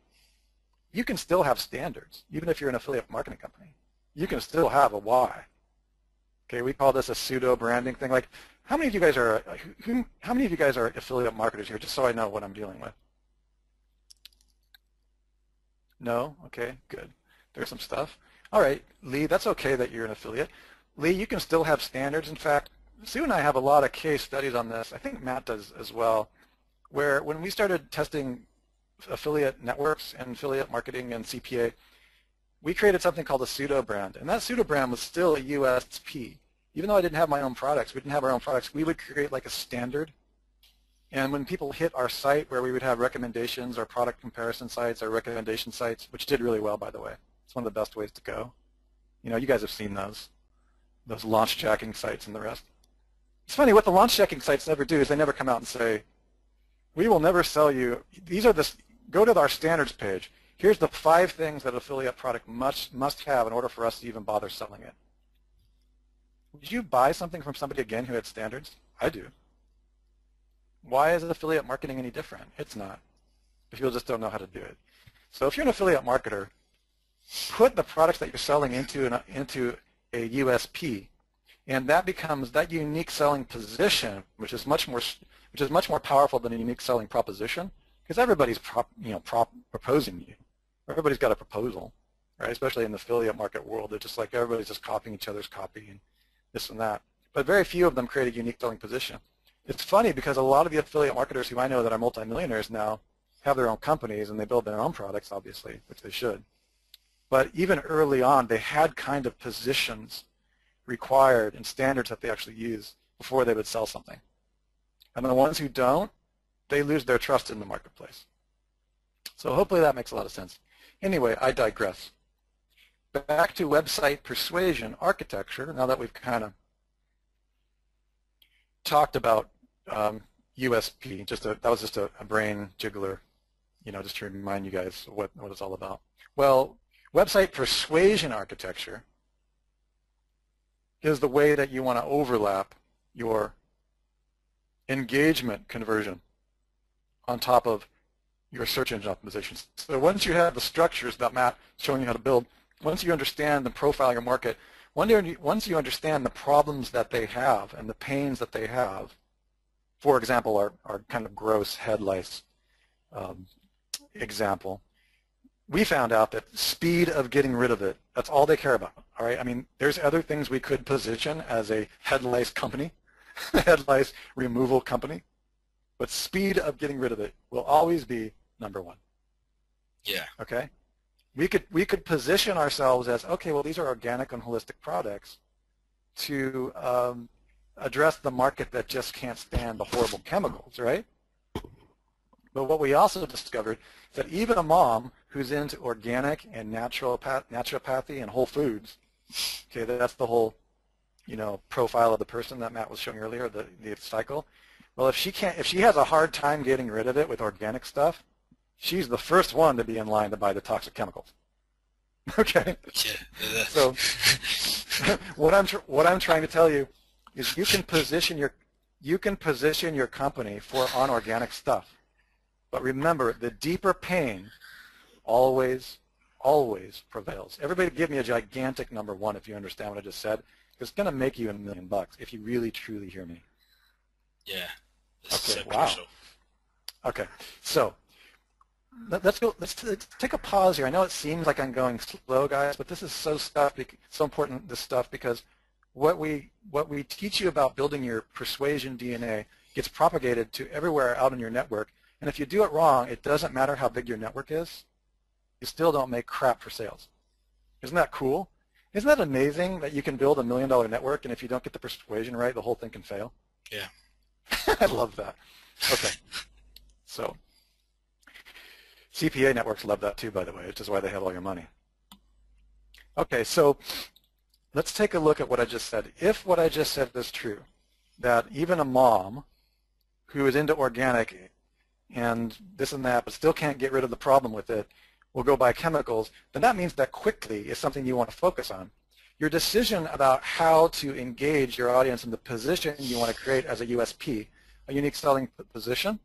you can still have standards, even if you're an affiliate marketing company. You can still have a why. Okay, we call this a pseudo branding thing. Like, how many of you guys are affiliate marketers here? Just so I know what I'm dealing with. No? Okay, good. There's some stuff. All right, Lee, that's okay that you're an affiliate. Lee, you can still have standards. In fact, Sue and I have a lot of case studies on this. I think Matt does as well, where when we started testing affiliate networks and affiliate marketing and CPA, we created something called a pseudo brand. And that pseudo brand was still a USP. Even though I didn't have my own products, we didn't have our own products, we would create like a standard. And when people hit our site where we would have recommendations, our product comparison sites, our recommendation sites, which did really well, by the way. It's one of the best ways to go. You know, you guys have seen those launch jacking sites and the rest. It's funny, what the launch jacking sites never do is they never come out and say, we will never sell you, go to our standards page. Here's the 5 things that affiliate product must have in order for us to even bother selling it. Would you buy something from somebody again who had standards? I do. Why is affiliate marketing any different? It's not. People just don't know how to do it. So if you're an affiliate marketer, put the products that you're selling into a USP, and that becomes that unique selling position, which is much more powerful than a unique selling proposition, because everybody's proposing you. Everybody's got a proposal, right? Especially in the affiliate market world, they're just like everybody's just copying each other's copy and this and that. But very few of them create a unique selling position. It's funny because a lot of the affiliate marketers who I know that are multimillionaires now have their own companies and they build their own products, obviously, which they should. But even early on, they had kind of positions required and standards that they actually use before they would sell something. And the ones who don't, they lose their trust in the marketplace. So hopefully that makes a lot of sense. Anyway, I digress. Back to website persuasion architecture, now that we've kind of talked about USP, that was just a brain jiggler, just to remind you guys what it's all about. Well, website persuasion architecture is the way that you want to overlap your engagement conversion on top of your search engine optimization. So once you have the structures that Matt showing you how to build, once you understand and profile your market, once you understand the problems that they have and the pains that they have, for example, our kind of gross head lice example, we found out that speed of getting rid of it, that's all they care about. All right, I mean, there's other things we could position as a head lice company, head lice removal company, but speed of getting rid of it will always be number one. Yeah. Okay? We could position ourselves as, okay, well, these are organic and holistic products to address the market that just can't stand the horrible chemicals, right? But what we also discovered is that even a mom who's into organic and naturopathy and whole foods, okay, that's the whole, profile of the person that Matt was showing earlier, the cycle. Well, if she has a hard time getting rid of it with organic stuff, she's the first one to be in line to buy the toxic chemicals. Okay. Yeah. So what I'm trying to tell you is you can position your company on organic stuff. But remember, the deeper pain always prevails. Everybody give me a gigantic number 1 if you understand what I just said. It's going to make you $1 million if you really, truly hear me. Yeah. This is so wow. crucial. Okay, so let's take a pause here. I know it seems like I'm going slow, guys, but this is so important, this stuff, because what we teach you about building your persuasion DNA gets propagated to everywhere out in your network. And if you do it wrong, it doesn't matter how big your network is. You still don't make crap for sales. Isn't that cool? Isn't that amazing that you can build $1 million network, and if you don't get the persuasion right, the whole thing can fail? Yeah. I love that. Okay. So CPA networks love that too, by the way, which is why they have all your money. Okay, so let's take a look at what I just said. If what I just said is true, that even a mom who is into organic and this and that but still can't get rid of the problem with it will go buy chemicals, then that means that quickly is something you want to focus on. Your decision about how to engage your audience in the position you want to create as a USP, a unique selling position,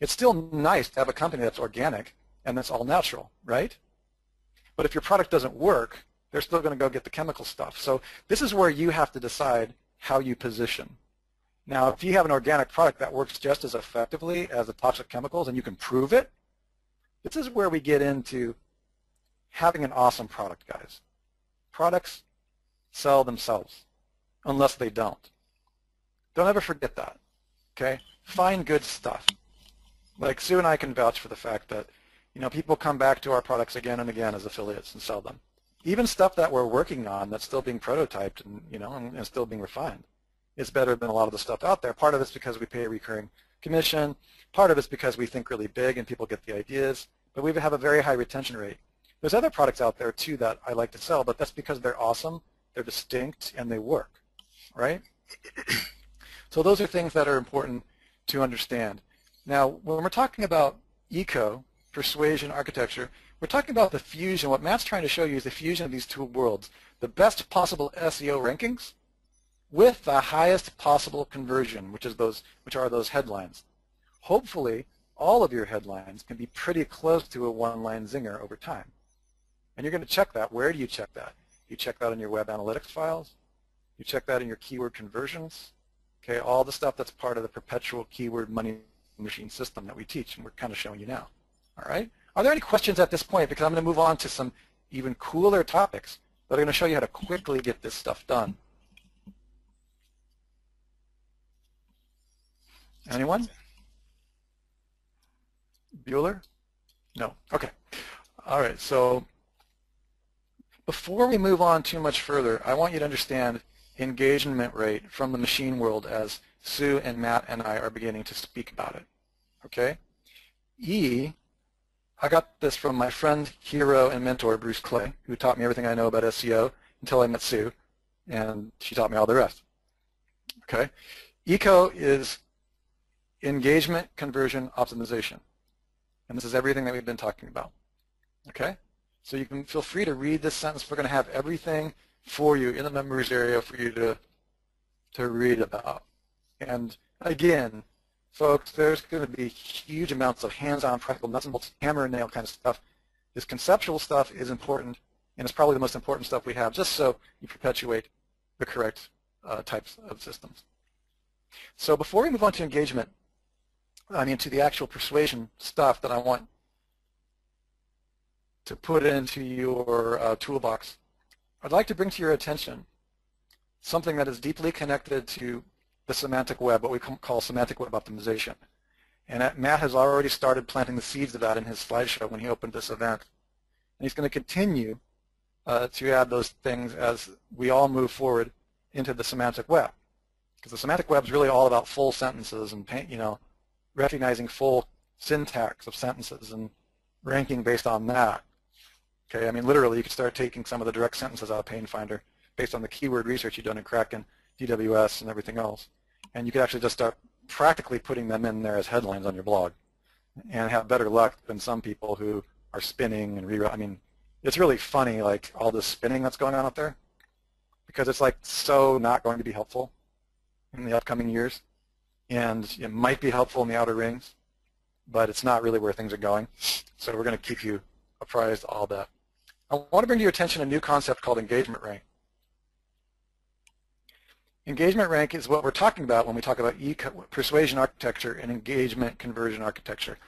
It's still nice to have a company that's organic and that's all natural, right? But if your product doesn't work, they're still going to go get the chemical stuff. So this is where you have to decide how you position. Now, if you have an organic product that works just as effectively as the toxic chemicals and you can prove it, this is where we get into having an awesome product, guys. Products sell themselves, unless they don't. Don't ever forget that, okay? Find good stuff. Like Sue and I can vouch for the fact that, you know, people come back to our products again and again as affiliates and sell them. Even stuff that we're working on that's still being prototyped and, you know, and still being refined is better than a lot of the stuff out there. Part of it's because we pay a recurring commission. Part of it's because we think really big and people get the ideas. But we have a very high retention rate. There's other products out there, too, that I like to sell, but that's because they're awesome, they're distinct, and they work, right? So those are things that are important to understand. Now, when we're talking about eco, persuasion, architecture, we're talking about the fusion. What Matt's trying to show you is the fusion of these two worlds, the best possible SEO rankings with the highest possible conversion, which are those headlines. Hopefully, all of your headlines can be pretty close to a one-line zinger over time. And you're going to check that. Where do you check that? You check that in your web analytics files. You check that in your keyword conversions. Okay, all the stuff that's part of the perpetual keyword money machine system that we teach, and we're kind of showing you now. All right? Are there any questions at this point? Because I'm going to move on to some even cooler topics that are going to show you how to quickly get this stuff done. Anyone? Bueller? No. Okay. All right. So before we move on too much further, I want you to understand engagement rate from the machine world as Sue and Matt and I are beginning to speak about it. Okay? I got this from my friend, hero, and mentor, Bruce Clay, who taught me everything I know about SEO until I met Sue, and she taught me all the rest. Okay? ECO is engagement conversion optimization. And this is everything that we've been talking about. Okay? So you can feel free to read this sentence. We're going to have everything for you in the members area for you to read about. And again, folks, there's going to be huge amounts of hands-on, practical, nuts and bolts, hammer and nail kind of stuff. This conceptual stuff is important, and it's probably the most important stuff we have, just so you perpetuate the correct types of systems. So before we move on to engagement, to the actual persuasion stuff that I want to put into your toolbox, I'd like to bring to your attention something that is deeply connected to the semantic web, what we call semantic web optimization. And Matt has already started planting the seeds of that in his slideshow when he opened this event. And he's going to continue to add those things as we all move forward into the semantic web. Because the semantic web is really all about full sentences and recognizing full syntax of sentences and ranking based on that. Okay, I mean literally you could start taking some of the direct sentences out of Pain Finder based on the keyword research you've done in Kraken, DWS, and everything else. And you could actually just start practically putting them in there as headlines on your blog and have better luck than some people who are spinning and rewriting. I mean, it's really funny, like all this spinning that's going on out there, because it's like so not going to be helpful in the upcoming years. And it might be helpful in the outer rings, but it's not really where things are going. So we're going to keep you apprised of all that. I want to bring to your attention a new concept called engagement rank. Engagement rank is what we're talking about when we talk about persuasion architecture and engagement conversion architecture.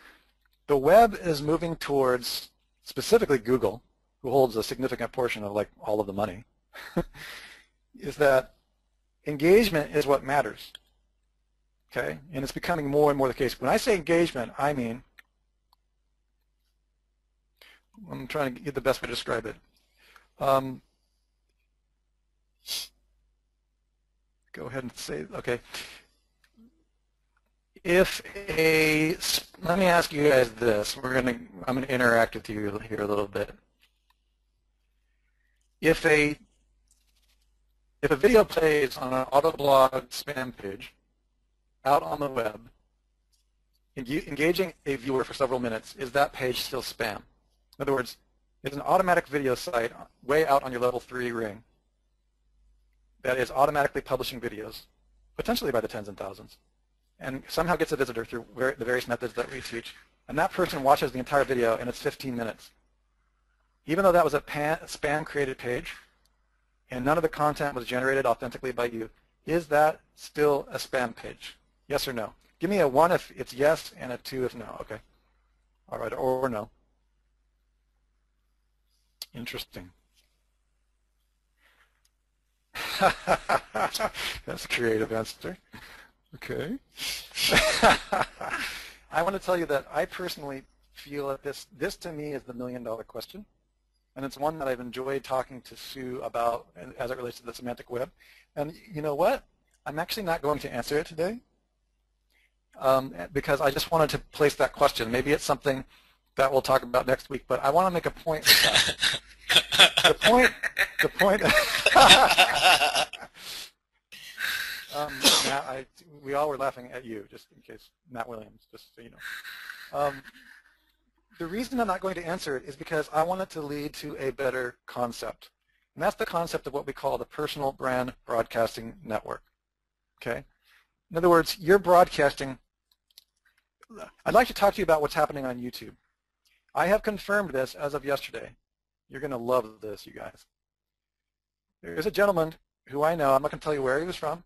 The web is moving towards, specifically Google, who holds a significant portion of like all of the money, is that engagement is what matters. Okay, and it's becoming more and more the case. When I say engagement, I mean, I'm trying to get the best way to describe it. Go ahead and say, okay. Let me ask you guys this. I'm gonna interact with you here a little bit. If a video plays on an autoblog spam page out on the web, engaging a viewer for several minutes, is that page still spam? In other words, it's an automatic video site way out on your level 3 ring that is automatically publishing videos, potentially by the tens and thousands, and somehow gets a visitor through the various methods that we teach, and that person watches the entire video and it's 15 minutes. Even though that was a spam created page and none of the content was generated authentically by you, is that still a spam page? Yes or no? Give me a 1 if it's yes and a 2 if no. Okay. All right, or no. Interesting. That's a creative answer. Okay. I want to tell you that I personally feel that this to me is the million-dollar question, and it's one that I've enjoyed talking to Sue about as it relates to the semantic web. And you know what? I'm actually not going to answer it today because I just wanted to place that question. Maybe it's something that we'll talk about next week, but I want to make a point with that. The point. Matt, we all were laughing at you, just in case, Matt Williams, just so you know. The reason I'm not going to answer it is because I want it to lead to a better concept. And that's the concept of what we call the personal brand broadcasting network. Okay? In other words, you're broadcasting. I'd like to talk to you about what's happening on YouTube. I have confirmed this as of yesterday. You're going to love this, you guys. There's a gentleman who I know. I'm not going to tell you where he was from.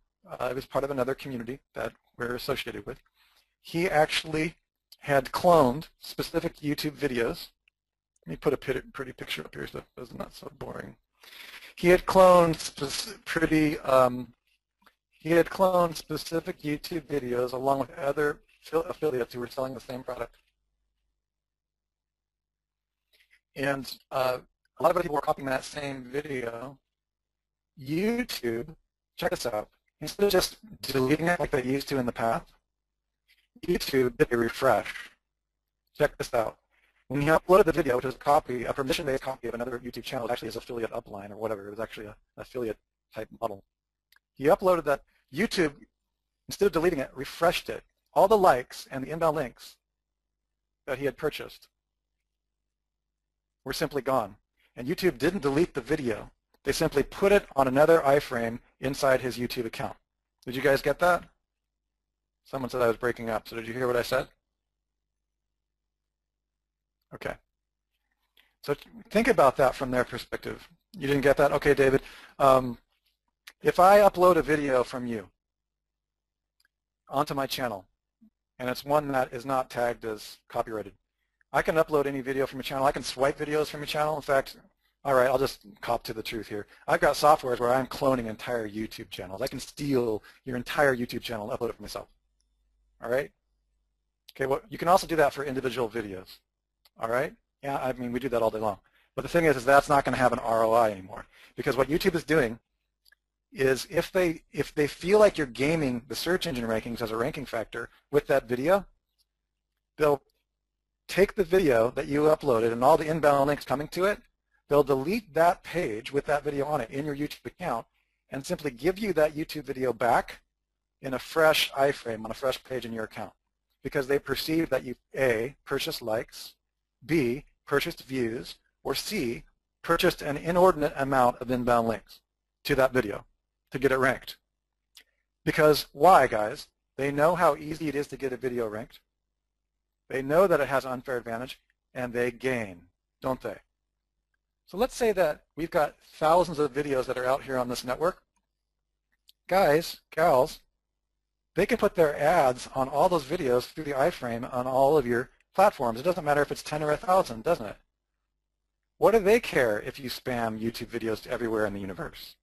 He was part of another community that we're associated with. He actually had cloned specific YouTube videos. Let me put a pretty picture up here so it's not so boring. He had cloned specific YouTube videos along with other affiliates who were selling the same product. And a lot of other people were copying that same video. YouTube, check this out, instead of just deleting it like they used to in the past, YouTube did a refresh. Check this out. When he uploaded the video, which is a permission-based copy of another YouTube channel, actually his affiliate upline or whatever, it was actually an affiliate type model. He uploaded that. YouTube, instead of deleting it, refreshed it. All the likes and the inbound links that he had purchased were simply gone. And YouTube didn't delete the video. They simply put it on another iframe inside his YouTube account. Did you guys get that? Someone said I was breaking up, so did you hear what I said? Okay. So think about that from their perspective. You didn't get that? Okay, David. If I upload a video from you onto my channel, and it's one that is not tagged as copyrighted, I can upload any video from your channel. I can swipe videos from your channel. In fact, all right, I'll just cop to the truth here. I've got softwares where I'm cloning entire YouTube channels. I can steal your entire YouTube channel and upload it for myself. All right? Okay, well, you can also do that for individual videos. All right? Yeah, I mean, we do that all day long. But the thing is that's not going to have an ROI anymore. Because what YouTube is doing is if they feel like you're gaming the search engine rankings as a ranking factor with that video, they'll take the video that you uploaded and all the inbound links coming to it, they'll delete that page with that video on it in your YouTube account and simply give you that YouTube video back in a fresh iframe on a fresh page in your account because they perceive that you, A, purchased likes, B, purchased views, or C, purchased an inordinate amount of inbound links to that video to get it ranked. Because why, guys? They know how easy it is to get a video ranked. They know that it has an unfair advantage, and they gain, don't they? So let's say that we've got thousands of videos that are out here on this network. Guys, gals, they can put their ads on all those videos through the iframe on all of your platforms. It doesn't matter if it's 10 or 1,000, doesn't it? What do they care if you spam YouTube videos everywhere in the universe?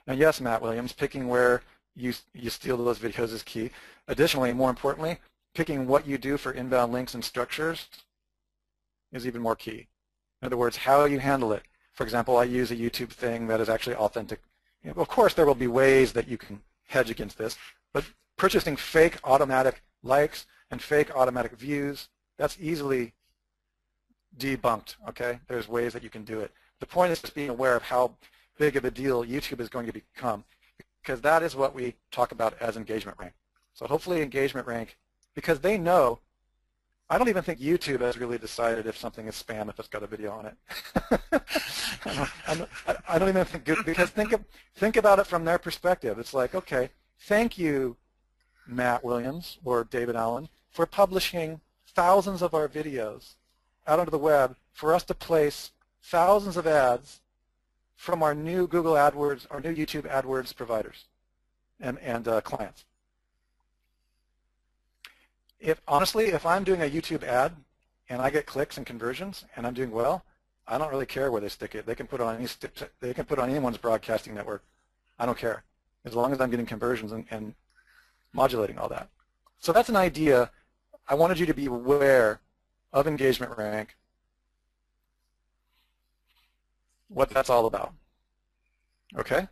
Now, yes, Matt Williams, picking where you steal those videos is key. Additionally, more importantly, picking what you do for inbound links and structures is even more key. In other words, how you handle it. For example, I use a YouTube thing that is actually authentic. Of course, there will be ways that you can hedge against this, but purchasing fake automatic likes and fake automatic views, that's easily debunked, okay? There's ways that you can do it. The point is just being aware of how big of a deal YouTube is going to become, because that is what we talk about as engagement rank. So hopefully engagement rank, because they know, I don't even think YouTube has really decided if something is spam if it's got a video on it. I don't even think good, because think about it from their perspective. It's like, okay, Thank you, Matt Williams or David Allen, for publishing thousands of our videos out onto the web for us to place thousands of ads from our new Google AdWords, our new YouTube AdWords providers and clients. Honestly, if I'm doing a YouTube ad and I get clicks and conversions and I'm doing well, I don't really care where they stick it. They can put it on anyone's broadcasting network. I don't care, as long as I'm getting conversions and modulating all that. So that's an idea. I wanted you to be aware of engagement rank, what that's all about. Okay?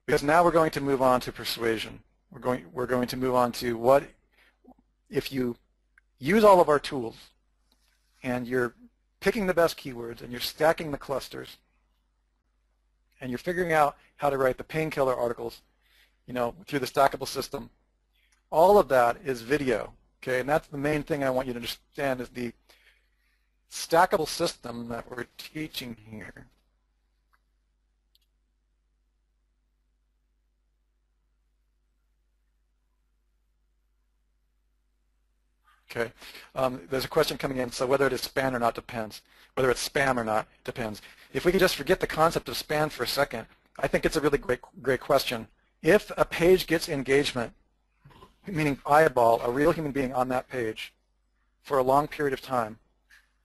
Because now we're going to move on to persuasion. We're going to move on to what if you use all of our tools and you're picking the best keywords and you're stacking the clusters and you're figuring out how to write the painkiller articles, through the stackable system. All of that is video, okay? And that's the main thing I want you to understand is the stackable system that we're teaching here. Okay, there's a question coming in, so whether it is spam or not depends. Whether it's spam or not depends. If we could just forget the concept of spam for a second, I think it's a really great question. If a page gets engagement, meaning eyeball, a real human being on that page for a long period of time,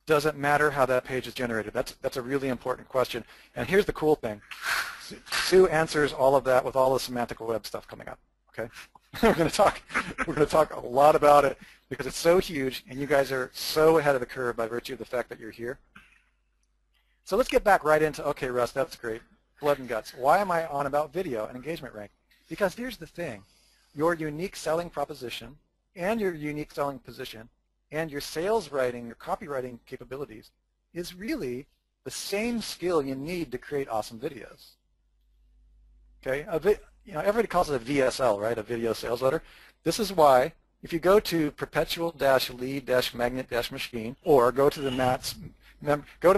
does it matter how that page is generated? That's a really important question. And here's the cool thing. Sue answers all of that with all the semantic web stuff coming up. Okay, we're going to talk a lot about it because it's so huge, and you guys are so ahead of the curve by virtue of the fact that you're here. So let's get back right into, okay, Russ, that's great. Blood and guts. Why am I on about video and engagement rank? Because here's the thing. Your unique selling proposition and your unique selling position and your sales writing, your copywriting capabilities is really the same skill you need to create awesome videos. Okay, everybody calls it a VSL, right? A video sales letter. This is why if you go to perpetual-lead-magnet-machine or go to the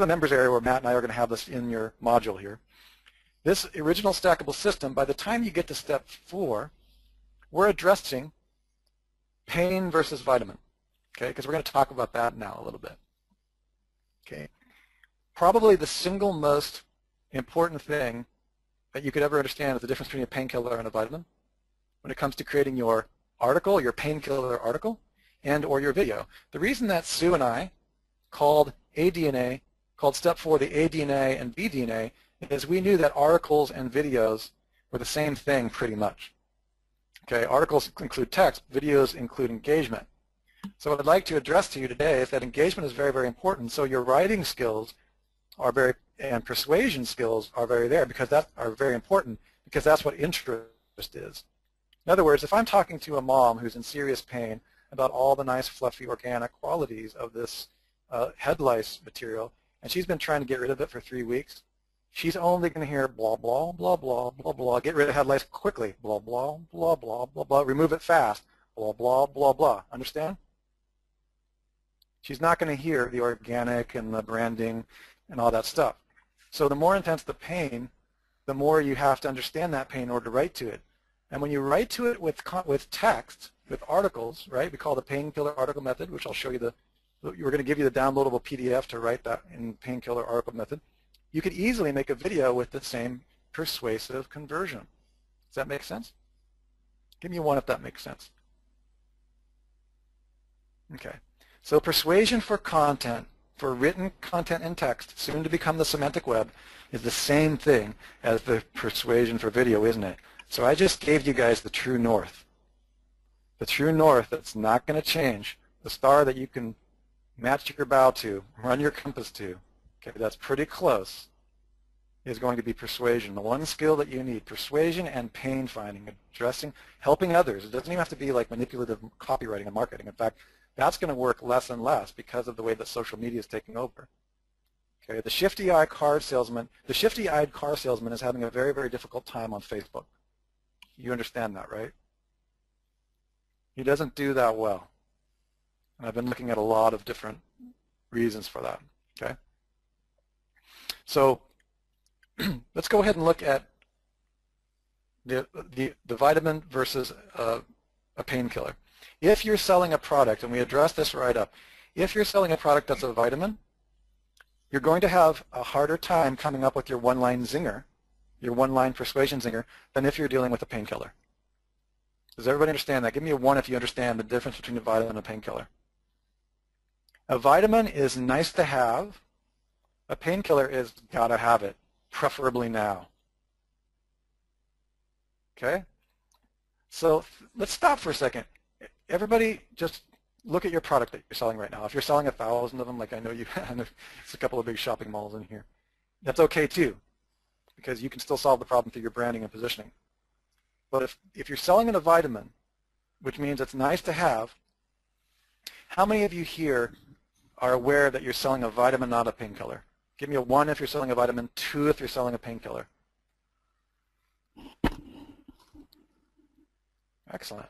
members area where Matt and I are going to have this in your module here. This original stackable system, by the time you get to step 4, we're addressing pain versus vitamin. Okay, because we're going to talk about that now a little bit. Okay, probably the single most important thing that you could ever understand is the difference between a painkiller and a vitamin when it comes to creating your article, your painkiller article, and or your video. The reason that Sue and I called step 4 the ADNA and BDNA is we knew that articles and videos were the same thing pretty much. Okay, articles include text, videos include engagement. So what I'd like to address to you today is that engagement is very, very important. So your writing skills are and persuasion skills are very important because that's what interest is. In other words, if I'm talking to a mom who's in serious pain about all the nice, fluffy, organic qualities of this head lice material, and she's been trying to get rid of it for 3 weeks, she's only going to hear blah, blah, blah, blah, blah, blah, get rid of head lice quickly, blah, blah, blah, blah, blah, blah, remove it fast, blah, blah, blah, blah. Understand? She's not going to hear the organic and the branding and all that stuff. So the more intense the pain, the more you have to understand that pain in order to write to it. And when you write to it with text, with articles, right, we call the painkiller article method, which I'll show you we're going to give you the downloadable PDF to write that in painkiller article method. You could easily make a video with the same persuasive conversion. Does that make sense? Give me one if that makes sense. Okay. So persuasion for content, for written content and text, soon to become the semantic web, is the same thing as the persuasion for video, isn't it? So I just gave you guys the true north. The true north that's not going to change. The star that you can match your bow to, run your compass to. Okay, that's pretty close, is going to be persuasion. The one skill that you need, persuasion and pain finding, addressing, helping others. It doesn't even have to be like manipulative copywriting and marketing. In fact, that's going to work less and less because of the way that social media is taking over. Okay, the shifty-eyed car salesman is having a very, very difficult time on Facebook. You understand that, right? He doesn't do that well. And I've been looking at a lot of different reasons for that. Okay? So let's go ahead and look at the vitamin versus a painkiller. If you're selling a product, and we address this right up, if you're selling a product that's a vitamin, you're going to have a harder time coming up with your one-line zinger, your one-line persuasion zinger, than if you're dealing with a painkiller. Does everybody understand that? Give me a 1 if you understand the difference between a vitamin and a painkiller. A vitamin is nice to have. A painkiller is gotta have it, preferably now. Okay? So let's stop for a second. Everybody just look at your product that you're selling right now. If you're selling 1,000 of them, like I know you have, it's a couple of big shopping malls in here, that's okay too, because you can still solve the problem through your branding and positioning. But if you're selling a vitamin, which means it's nice to have, how many of you here are aware that you're selling a vitamin, not a painkiller? Give me a 1 if you're selling a vitamin, 2 if you're selling a painkiller. Excellent.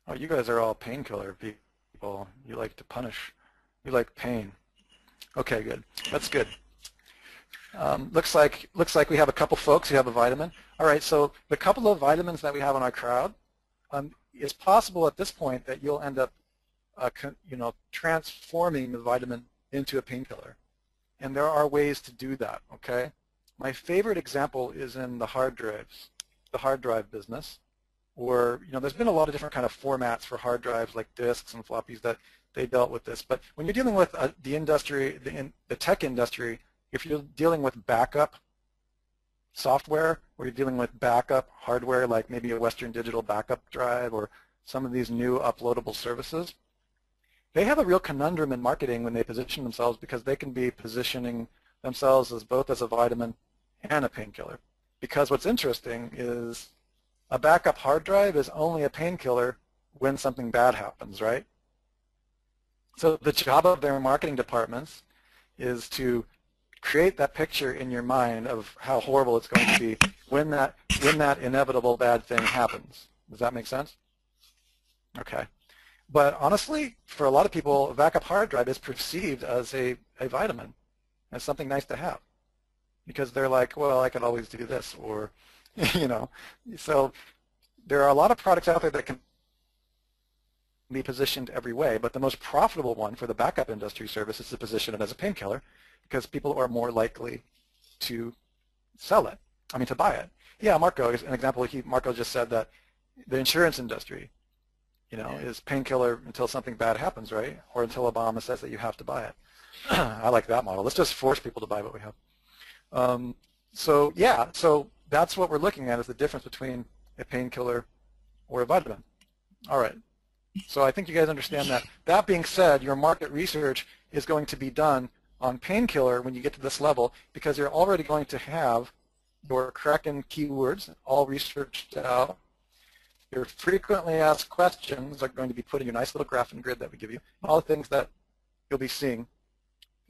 Oh, you guys are all painkiller people. You like to punish. You like pain. Okay, good. That's good. Looks like we have a couple folks who have a vitamin. All right, so the couple of vitamins that we have in our crowd, it's possible at this point that you'll end up, transforming the vitamin into a painkiller, and there are ways to do that. Okay, my favorite example is in the hard drives, the hard drive business, where there's been a lot of different kind of formats for hard drives like disks and floppies that they dealt with this. But when you're dealing with the industry, the tech industry, if you're dealing with backup software, or you're dealing with backup hardware like maybe a Western Digital backup drive or some of these new uploadable services, they have a real conundrum in marketing when they position themselves, because they can be positioning themselves as both as a vitamin and a painkiller. Because what's interesting is a backup hard drive is only a painkiller when something bad happens, right? So the job of their marketing departments is to create that picture in your mind of how horrible it's going to be when that inevitable bad thing happens. Does that make sense? Okay. But honestly, for a lot of people, a backup hard drive is perceived as a vitamin, as something nice to have, because they're like, well, I could always do this, or so there are a lot of products out there that can be positioned every way, but the most profitable one for the backup industry service is to position it as a painkiller, because people are more likely to to buy it. Yeah, Marco is an example. Marco just said that the insurance industry, is painkiller until something bad happens, right? Or until Obama says that you have to buy it. I like that model. Let's just force people to buy what we have. So that's what we're looking at, is the difference between a painkiller or a vitamin. All right. So I think you guys understand that. That being said, your market research is going to be done on painkiller when you get to this level, because you're already going to have your Kraken keywords all researched out. Your frequently asked questions are going to be put in your nice little graph and grid that we give you, all the things that you'll be seeing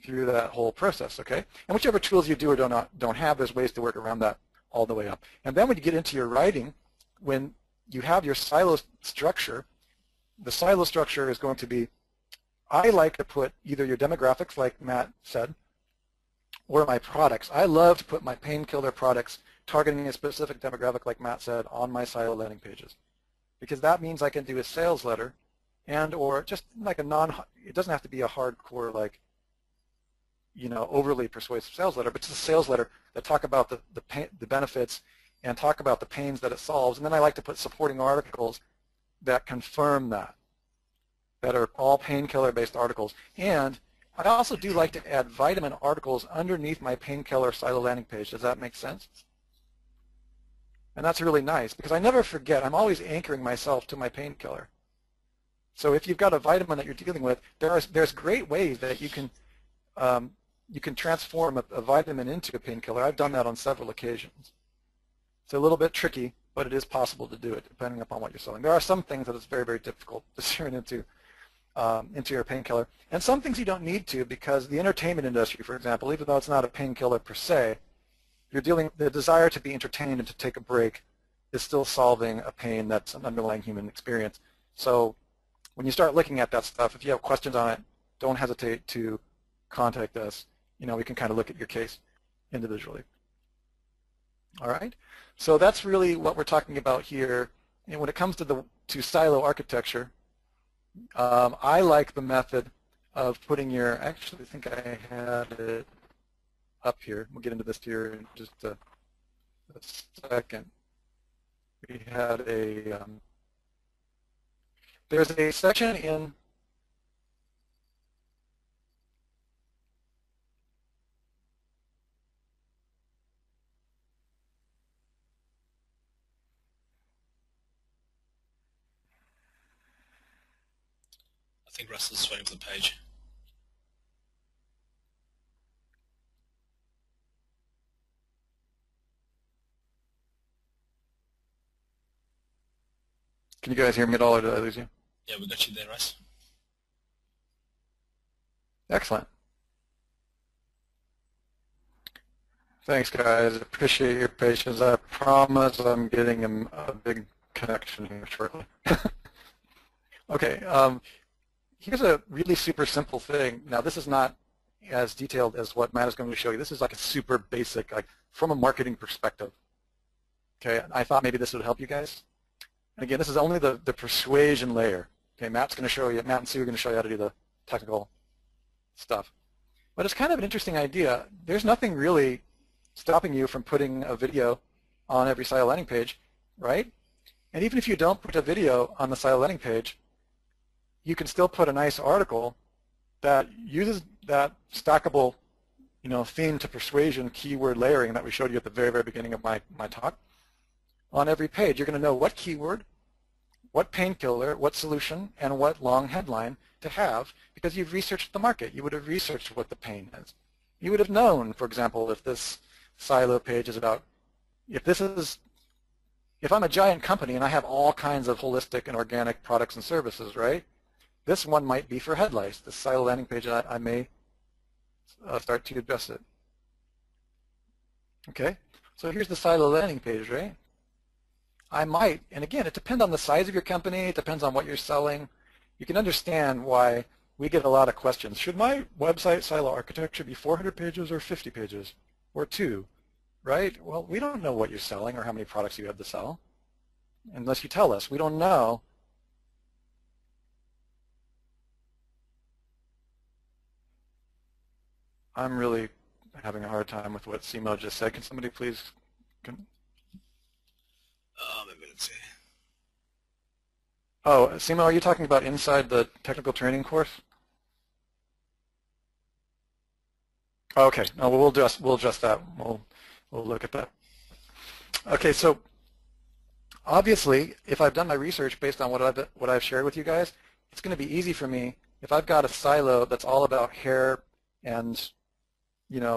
through that whole process, okay? And whichever tools you do or don't have, there's ways to work around that all the way up. And then when you get into your writing, when you have your silo structure, the silo structure is going to be, I like to put either your demographics, like Matt said, or my products. I love to put my painkiller products targeting a specific demographic, like Matt said, on my silo landing pages, because that means I can do a sales letter or just like it doesn't have to be a hardcore, like, overly persuasive sales letter, but just a sales letter that talk about the benefits and talk about the pains that it solves. And then I like to put supporting articles that confirm that are all painkiller-based articles. And I also do like to add vitamin articles underneath my painkiller silo landing page. Does that make sense? And that's really nice, because I never forget. I'm always anchoring myself to my painkiller. So if you've got a vitamin that you're dealing with, there's great ways that you can transform a vitamin into a painkiller. I've done that on several occasions. It's a little bit tricky, but it is possible to do it depending upon what you're selling. There are some things that it's very, very difficult to turn into your painkiller, and some things you don't need to, because the entertainment industry, for example, even though it's not a painkiller per se, the desire to be entertained and to take a break is still solving a pain that's an underlying human experience. So when you start looking at that stuff, if you have questions on it, don't hesitate to contact us. We can kind of look at your case individually. All right. So that's really what we're talking about here. And when it comes to silo architecture, I like the method of putting your, actually I think I had it up here. We'll get into this here in just a second. We had there's a section in I think Russell's waiting for the page. Can you guys hear me at all, or did I lose you? Yeah, we got you there, Russ. Excellent. Thanks, guys. Appreciate your patience. I promise I'm getting a big connection here shortly. Okay, here's a really super simple thing. Now, this is not as detailed as what Matt is going to show you. This is like a super basic, like from a marketing perspective. Okay, I thought maybe this would help you guys. And again, this is only the persuasion layer. Okay, Matt's going to show you, Matt and Sue are going to show you how to do the technical stuff. But it's kind of an interesting idea. There's nothing really stopping you from putting a video on every silo landing page, right? And even if you don't put a video on the silo landing page, you can still put a nice article that uses that stackable, theme to persuasion keyword layering that we showed you at the very, very beginning of my talk. On every page, you're going to know what keyword, what painkiller, what solution, and what long headline to have because you've researched the market. You would have researched what the pain is. You would have known, for example, if this silo page is about, if I'm a giant company and I have all kinds of holistic and organic products and services, right? This one might be for headlights. This silo landing page, I may start to address it. Okay, so here's the silo landing page, right? I might, and again, it depends on the size of your company. It depends on what you're selling. You can understand why we get a lot of questions. Should my website silo architecture be 400 pages or 50 pages or 2, right? Well, we don't know what you're selling or how many products you have to sell unless you tell us. We don't know. I'm really having a hard time with what Simo just said. Can somebody please? Maybe let's see. Oh, Simo, are you talking about inside the technical training course? Okay, no, we'll adjust that. We'll look at that. Okay, so obviously, if I've done my research based on what I've shared with you guys, it's going to be easy for me if I've got a silo that's all about hair and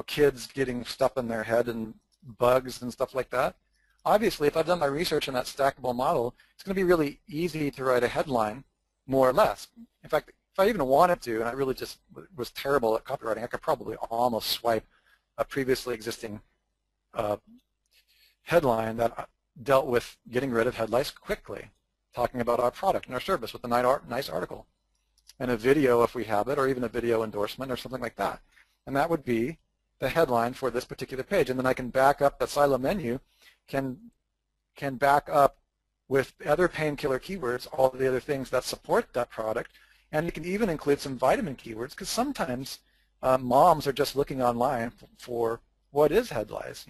kids getting stuff in their head and bugs and stuff like that. Obviously, if I've done my research in that stackable model, it's going to be really easy to write a headline, more or less. In fact, if I even wanted to, and I really just was terrible at copywriting, I could probably almost swipe a previously existing headline that dealt with getting rid of headlights quickly, talking about our product and our service with a nice article, and a video if we have it, or even a video endorsement or something like that. And that would be the headline for this particular page. And then I can back up that silo menu, can back up with other painkiller keywords, all the other things that support that product. And you can even include some vitamin keywords because sometimes moms are just looking online for what is head lice,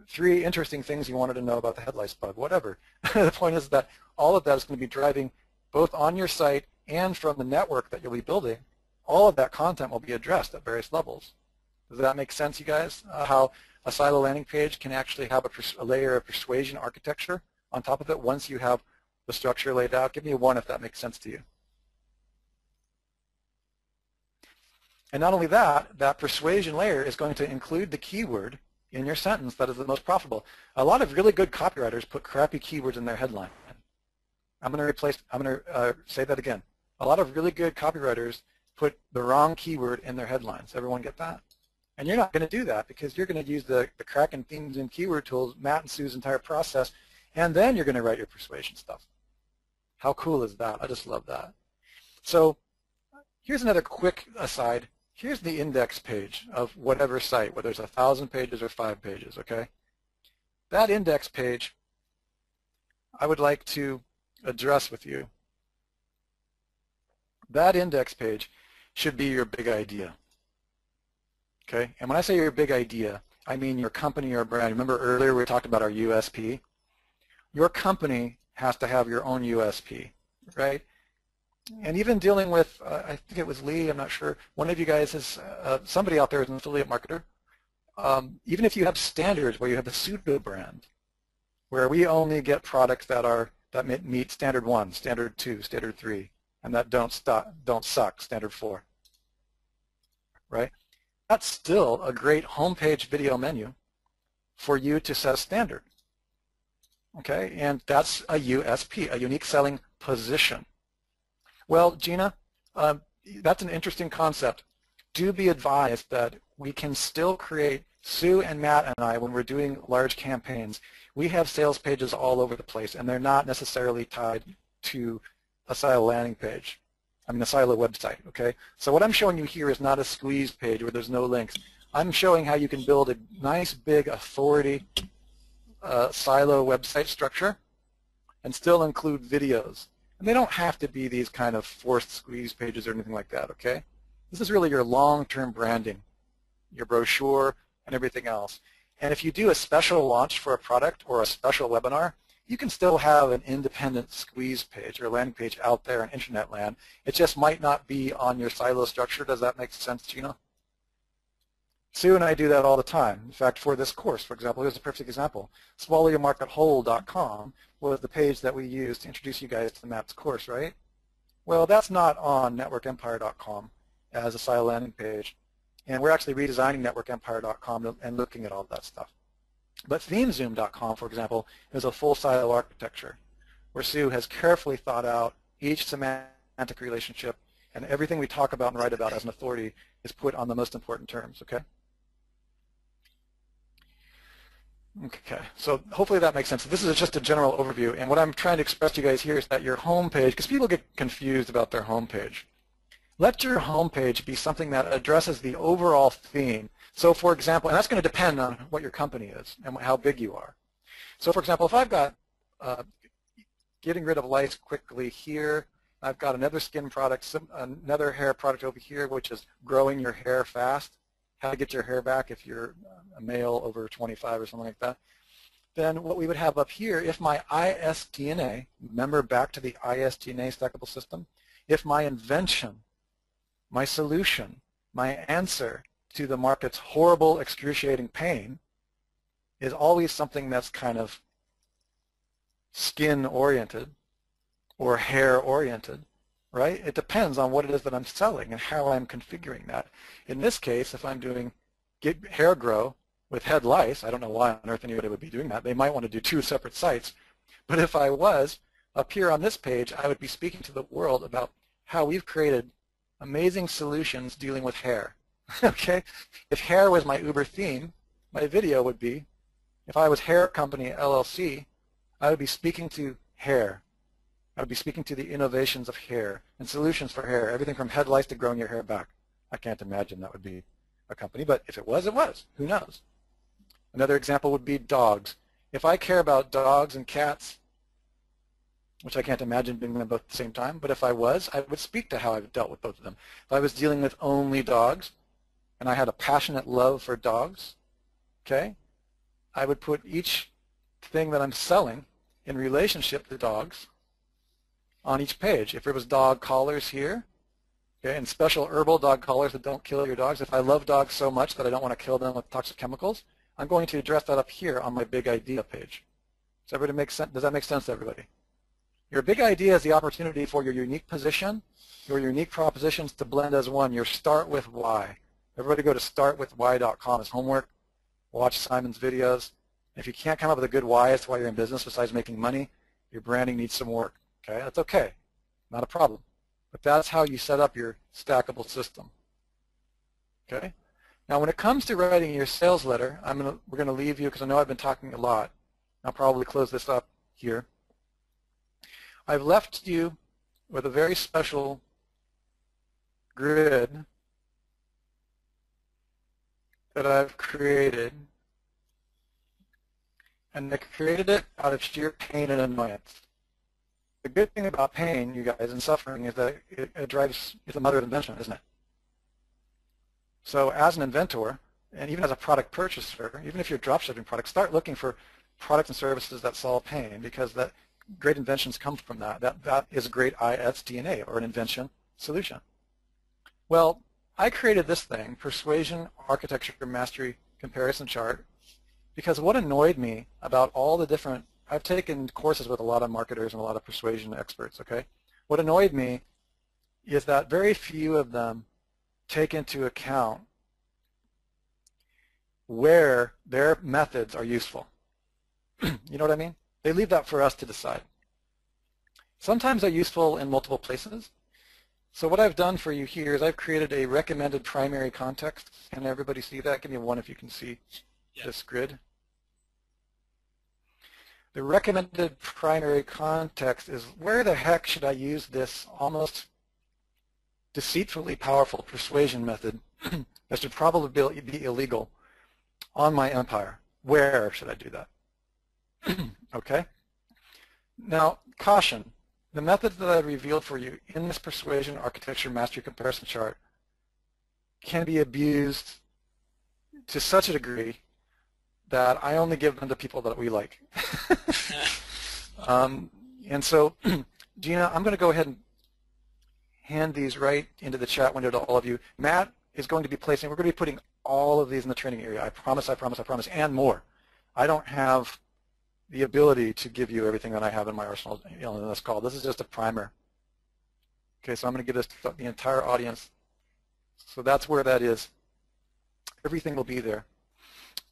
3 interesting things you wanted to know about the head lice bug, whatever. The point is that all of that is going to be driving both on your site and from the network that you'll be building. All of that content will be addressed at various levels. Does that make sense, you guys? How a silo landing page can actually have a layer of persuasion architecture on top of it once you have the structure laid out. Give me a 1 if that makes sense to you. And not only that, that persuasion layer is going to include the keyword in your sentence that is the most profitable. A lot of really good copywriters put crappy keywords in their headline. I'm going to say that again. A lot of really good copywriters put the wrong keyword in their headlines. Everyone get that? And you're not going to do that because you're going to use the Kraken themes and keyword tools, Matt and Sue's entire process, and then you're going to write your persuasion stuff. How cool is that? I just love that. So here's another quick aside. Here's the index page of whatever site, whether it's 1,000 pages or 5 pages, okay? that index page I would like to address with you. That index page should be your big idea. Okay? And when I say your big idea, I mean your company or brand. Remember earlier we talked about our USP? Your company has to have your own USP, right? And even dealing with, I think it was Lee, I'm not sure, one of you guys is, somebody out there is an affiliate marketer. Even if you have standards where you have a pseudo brand, where we only get products that meet standard 1, standard 2, standard 3, and that don't suck, standard 4, right? That's still a great homepage video menu for you to set a standard, okay? And that's a USP, a unique selling position. Well, Gina, that's an interesting concept. Do be advised that we can still create, Sue and Matt and I, when we're doing large campaigns, we have sales pages all over the place, and they're not necessarily tied to a silo landing page. I mean, a silo website, okay? So what I'm showing you here is not a squeeze page where there's no links. I'm showing how you can build a nice, big, authority silo website structure and still include videos. And they don't have to be these kind of forced squeeze pages or anything like that, okay? This is really your long-term branding, your brochure, and everything else. And if you do a special launch for a product or a special webinar, you can still have an independent squeeze page or landing page out there in internet land. It just might not be on your silo structure. Does that make sense, Gina? Sue and I do that all the time. In fact, for this course, for example, here's a perfect example. swallowyourmarketwhole.com was the page that we used to introduce you guys to Matt's course, right? Well, that's not on networkempire.com as a silo landing page. And we're actually redesigning networkempire.com and looking at all that stuff. But themezoom.com, for example, is a full silo architecture where Sue has carefully thought out each semantic relationship, and everything we talk about and write about as an authority is put on the most important terms, okay? Okay, so hopefully that makes sense. This is just a general overview, and what I'm trying to express to you guys here is that your home page, because people get confused about their home page, let your home page be something that addresses the overall theme. So for example, and that's going to depend on what your company is and how big you are. So for example, if I've got getting rid of lice quickly here, I've got another skin product, another hair product over here, which is growing your hair fast, how to get your hair back if you're a male over 25 or something like that. Then what we would have up here, if my ISTNA, remember back to the ISTNA stackable system, if my invention, my solution, my answer to the market's horrible, excruciating pain is always something that's kind of skin-oriented or hair-oriented, right? It depends on what it is that I'm selling and how I'm configuring that. In this case, if I'm doing get hair grow with head lice, I don't know why on earth anybody would be doing that. They might want to do 2 separate sites. But if I was, up here on this page, I would be speaking to the world about how we've created amazing solutions dealing with hair. Okay? If hair was my Uber theme, my video would be, if I was Hair Company LLC, I would be speaking to hair. I would be speaking to the innovations of hair and solutions for hair, everything from head lice to growing your hair back. I can't imagine that would be a company, but if it was, it was. Who knows? Another example would be dogs. If I care about dogs and cats, which I can't imagine being them both at the same time, but if I was, I would speak to how I've dealt with both of them. If I was dealing with only dogs and I had a passionate love for dogs, okay, I would put each thing that I'm selling in relationship to dogs on each page. If there was dog collars here, okay, and special herbal dog collars that don't kill your dogs, if I love dogs so much that I don't want to kill them with toxic chemicals, I'm going to address that up here on my big idea page. Does everybody make sense? Does that make sense to everybody? Your big idea is the opportunity for your unique position, your unique propositions to blend as one, your start with why. Everybody go to startwithwhy.com as homework. Watch Simon's videos. If you can't come up with a good why as to why you're in business besides making money, your branding needs some work. Okay, that's okay. Not a problem. But that's how you set up your stackable system. Okay? Now when it comes to writing your sales letter, we're going to leave you because I know I've been talking a lot. I'll probably close this up here. I've left you with a very special grid that I've created, and I created it out of sheer pain and annoyance. The good thing about pain, you guys, and suffering is that it's the mother of invention, isn't it? So as an inventor, and even as a product purchaser, even if you're dropshipping products, start looking for products and services that solve pain, because that great inventions come from that. That is a great IS DNA, or an invention solution. Well, I created this thing, Persuasion Architecture Mastery Comparison Chart, because what annoyed me about all the different, I've taken courses with a lot of marketers and a lot of persuasion experts, okay? What annoyed me is that very few of them take into account where their methods are useful. You know what I mean? They leave that for us to decide. Sometimes they're useful in multiple places. So what I've done for you here is I've created a recommended primary context. Can everybody see that? Give me one if you can see this grid. The recommended primary context is where the heck should I use this almost deceitfully powerful persuasion method that should probably be illegal on my empire? Where should I do that? Okay. Now, caution. The methods that I revealed for you in this Persuasion Architecture Mastery Comparison Chart can be abused to such a degree that I only give them to people that we like. And so, Gina, I'm going to go ahead and hand these right into the chat window to all of you. Matt is going to be placing, we're going to be putting all of these in the training area. I promise, I promise, I promise, and more. I don't have the ability to give you everything that I have in my arsenal in this call. This is just a primer. Okay, so I'm going to give this to the entire audience. So that's where that is. Everything will be there.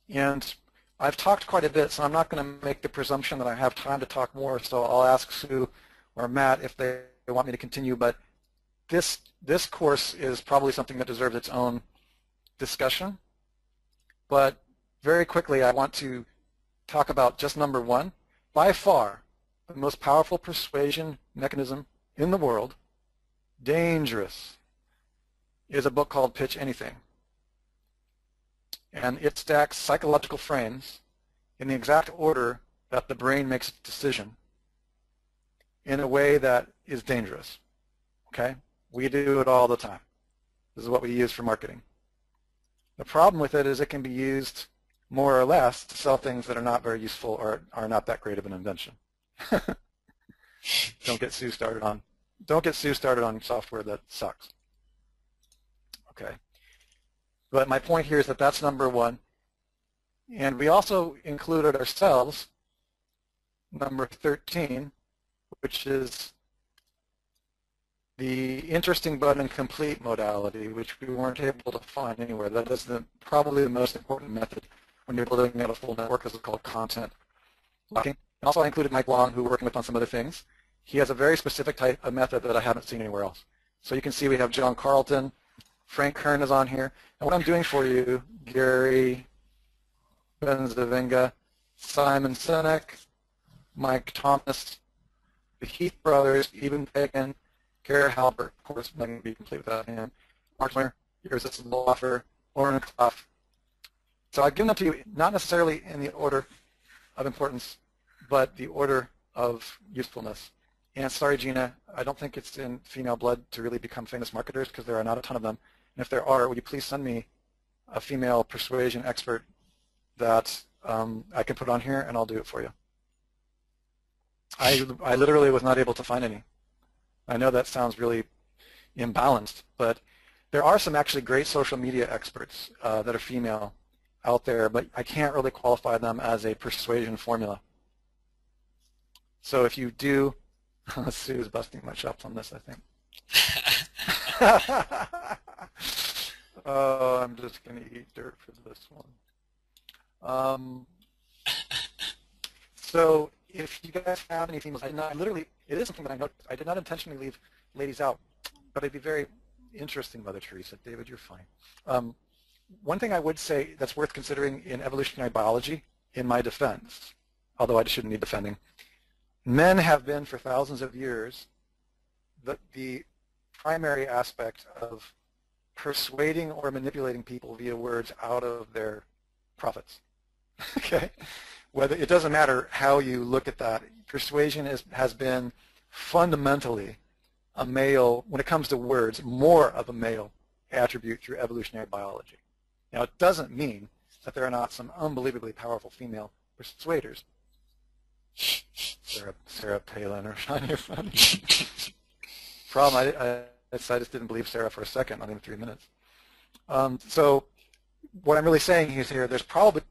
And I've talked quite a bit, so I'm not going to make the presumption that I have time to talk more, so I'll ask Sue or Matt if they want me to continue. But this course is probably something that deserves its own discussion. But very quickly, I want to talk about just number one. By far, the most powerful persuasion mechanism in the world, dangerous, is a book called Pitch Anything. And it stacks psychological frames in the exact order that the brain makes a decision in a way that is dangerous. Okay? We do it all the time. This is what we use for marketing. The problem with it is it can be used more or less to sell things that are not very useful or are not that great of an invention. Don't get Sue started on software that sucks. Okay. But my point here is that that's number one. And we also included ourselves, number 13, which is the interesting but incomplete modality, which we weren't able to find anywhere. That is probably the most important method when you're building out a full network. This is called content blocking. And also I included Mike Long, who we're working with on some other things. He has a very specific type of method that I haven't seen anywhere else. So you can see we have John Carlton, Frank Kern is on here. And what I'm doing for you, Gary Benzavinga, Simon Sinek, Mike Thomas, the Heath brothers, Eben Pagan, Gary Halbert, of course, I'm not going to be complete without him, Mark Sawyer, Irresistible Offer, Oren Clough. So I've given them to you not necessarily in the order of importance, but the order of usefulness. And sorry, Gina, I don't think it's in female blood to really become famous marketers because there are not a ton of them. And if there are, would you please send me a female persuasion expert that I can put on here, and I'll do it for you. I literally was not able to find any. I know that sounds really imbalanced, but there are some actually great social media experts that are female out there, but I can't really qualify them as a persuasion formula. So if you do, Sue's busting my chops on this, I think. Oh, I'm just going to eat dirt for this one. So if you guys have any females, it is something that I noticed. I did not intentionally leave ladies out, but it'd be very interesting, Mother Teresa. David, you're fine. One thing I would say that's worth considering in evolutionary biology, in my defense, although I shouldn't need defending, men have been for thousands of years the primary aspect of persuading or manipulating people via words out of their profits. Okay? whether it doesn't matter how you look at that. Persuasion has been fundamentally a male, when it comes to words, more of a male attribute through evolutionary biology. Now, it doesn't mean that there are not some unbelievably powerful female persuaders. Sarah Palin or Sean, you're funny. Problem, I just didn't believe Sarah for a second, not even 3 minutes. So what I'm really saying is here, there's probably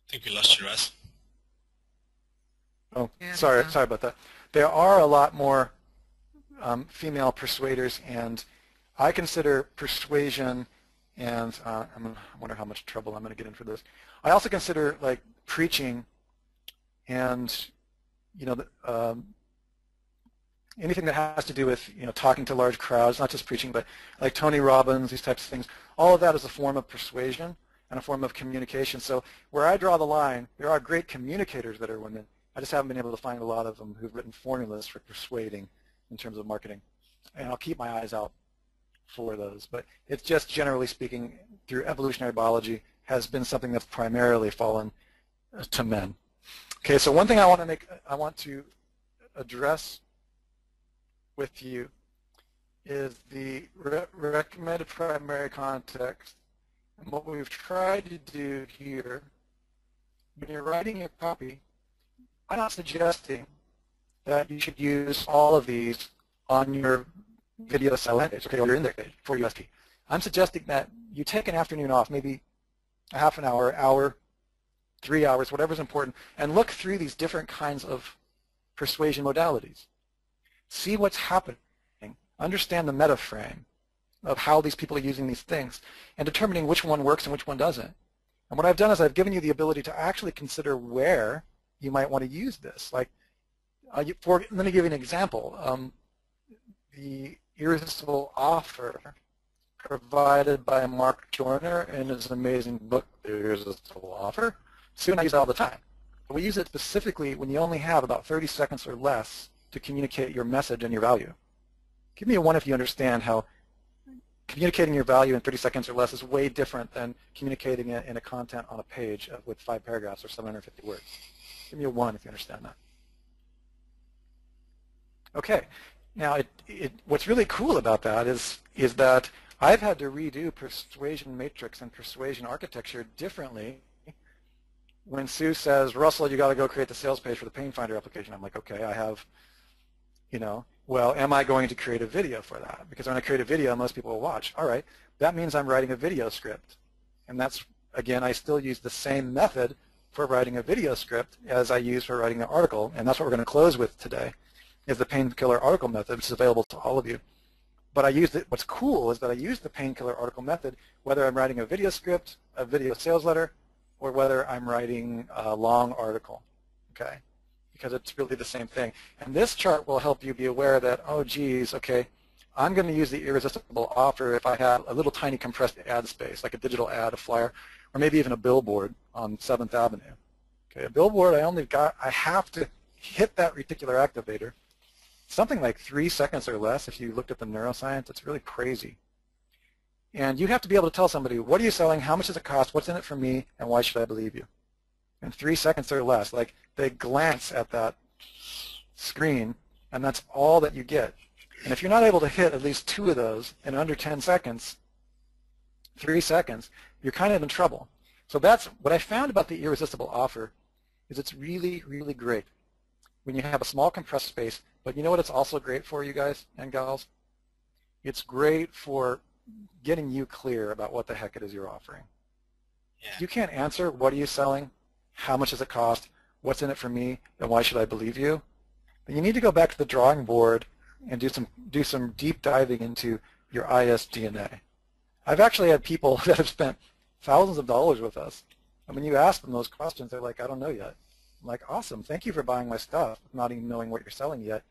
I think we lost you, Russ. Oh, Yeah, sorry about that. There are a lot more female persuaders, and I consider persuasion, and I wonder how much trouble I'm going to get in for this. I also consider like preaching, and anything that has to do with talking to large crowds, not just preaching, but like Tony Robbins, these types of things. All of that is a form of persuasion and a form of communication. So where I draw the line, there are great communicators that are women. I just haven't been able to find a lot of them who've written formulas for persuading in terms of marketing. And I'll keep my eyes out for those. But it's just, generally speaking, through evolutionary biology, has been something that's primarily fallen to men. Okay, so one thing I want to address with you is the recommended primary context. And what we've tried to do here, when you're writing your copy, I'm not suggesting that you should use all of these on your video style landing page, okay, or your index page for USP. I'm suggesting that you take an afternoon off, maybe a half an hour, 3 hours, whatever's important, and look through these different kinds of persuasion modalities. See what's happening. Understand the meta frame of how these people are using these things and determining which one works and which one doesn't. And what I've done is I've given you the ability to actually consider where you might want to use this. Like, let me give you an example. The irresistible offer provided by Mark Joyner in his amazing book, The Irresistible Offer. Sue and I use it all the time. But we use it specifically when you only have about 30 seconds or less to communicate your message and your value. Give me a 1 if you understand how communicating your value in 30 seconds or less is way different than communicating it in a content on a page with 5 paragraphs or 750 words. Give me a 1 if you understand that. Okay. Now, what's really cool about that is that I've had to redo persuasion matrix and persuasion architecture differently. When Sue says, Russell, you got to go create the sales page for the Pain Finder application, I'm like, okay, I have, well, am I going to create a video for that? Because when I create a video, most people will watch. All right, that means I'm writing a video script. And that's, again, I still use the same method for writing a video script as I use for writing an article, and that's what we're going to close with today, is the painkiller article method, which is available to all of you. But I used it. What's cool is that I use the painkiller article method whether I'm writing a video script, a video sales letter, or whether I'm writing a long article, okay? Because it's really the same thing. And this chart will help you be aware that, oh, geez, okay, I'm going to use the irresistible offer if I have a little tiny compressed ad space, like a digital ad, a flyer, or maybe even a billboard on 7th Avenue. Okay, a billboard, I have to hit that reticular activator. Something like 3 seconds or less. If you looked at the neuroscience, it's really crazy. And you have to be able to tell somebody, what are you selling, how much does it cost, what's in it for me, and why should I believe you? In 3 seconds or less. Like, they glance at that screen, and that's all that you get. And if you're not able to hit at least 2 of those in under 10 seconds, 3 seconds, you're kind of in trouble. So that's what I found about the irresistible offer, is it's really, really great when you have a small compressed space. But you know what it's also great for, you guys and gals? It's great for getting you clear about what the heck it is you're offering. Yeah. You can't answer, what are you selling, how much does it cost, what's in it for me, and why should I believe you? Then you need to go back to the drawing board and do some deep diving into your IS DNA. I've actually had people that have spent thousands of dollars with us, and when you ask them those questions, they're like, I don't know yet. I'm like, awesome, thank you for buying my stuff, not even knowing what you're selling yet.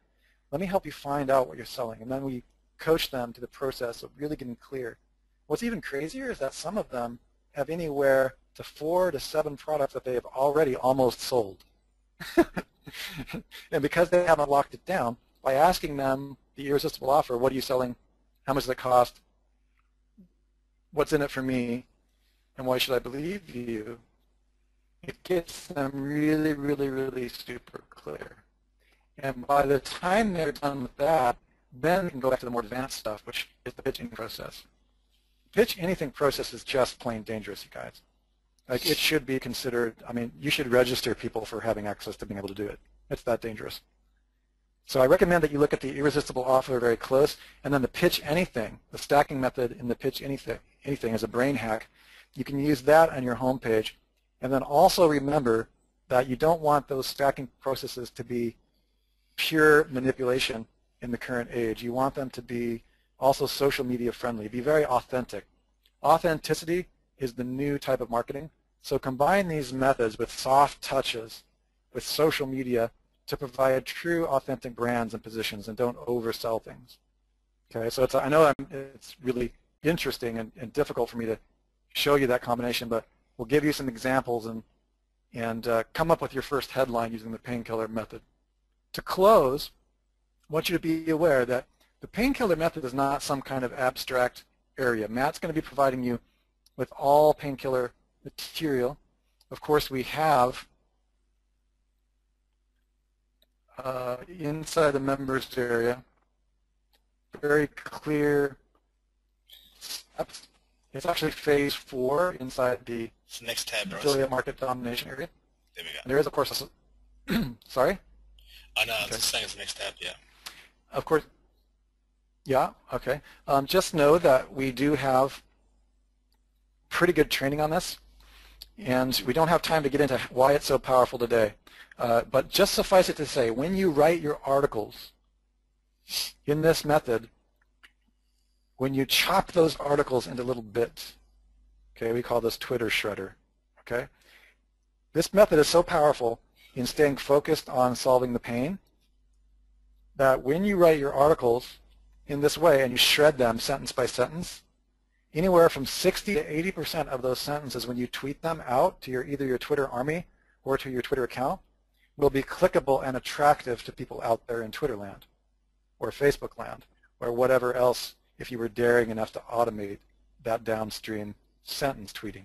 Let me help you find out what you're selling. And then we coach them to the process of really getting clear. What's even crazier is that some of them have anywhere to 4 to 7 products that they have already almost sold. And because they haven't locked it down, by asking them the irresistible offer, what are you selling, how much does it cost, what's in it for me, and why should I believe you, it gets them really, really, really super clear. And by the time they're done with that, then they can go back to the more advanced stuff, which is the pitch anything process. Pitch anything process is just plain dangerous, you guys. Like, it should be considered, I mean, you should register people for having access to being able to do it. It's that dangerous. So I recommend that you look at the irresistible offer very close, and then the pitch anything, the stacking method in the pitch anything as a brain hack. You can use that on your home page. And then also remember that you don't want those stacking processes to be pure manipulation in the current age. You want them to be also social media friendly. Be very authentic. Authenticity is the new type of marketing. So combine these methods with soft touches, with social media, to provide true authentic brands and positions, and don't oversell things. Okay, so I know it's really interesting and difficult for me to show you that combination, but we'll give you some examples and come up with your first headline using the painkiller method. To close, I want you to be aware that the painkiller method is not some kind of abstract area. Matt's going to be providing you with all painkiller material. Of course, we have inside the members area very clear steps. It's actually phase 4 inside the next tab, affiliate market domination area. There we go. And there is, of course, sorry? Oh, no, it's just saying it's the next tab, yeah. Of course, yeah, okay. Just know that we do have pretty good training on this, and we don't have time to get into why it's so powerful today. But just suffice it to say, when you write your articles in this method, when you chop those articles into little bits, okay, we call this Twitter shredder, okay? This method is so powerful in staying focused on solving the pain that when you write your articles in this way and you shred them sentence by sentence, anywhere from 60 to 80% of those sentences when you tweet them out to either your Twitter army or to your Twitter account will be clickable and attractive to people out there in Twitter land or Facebook land or whatever else, if you were daring enough to automate that downstream sentence tweeting.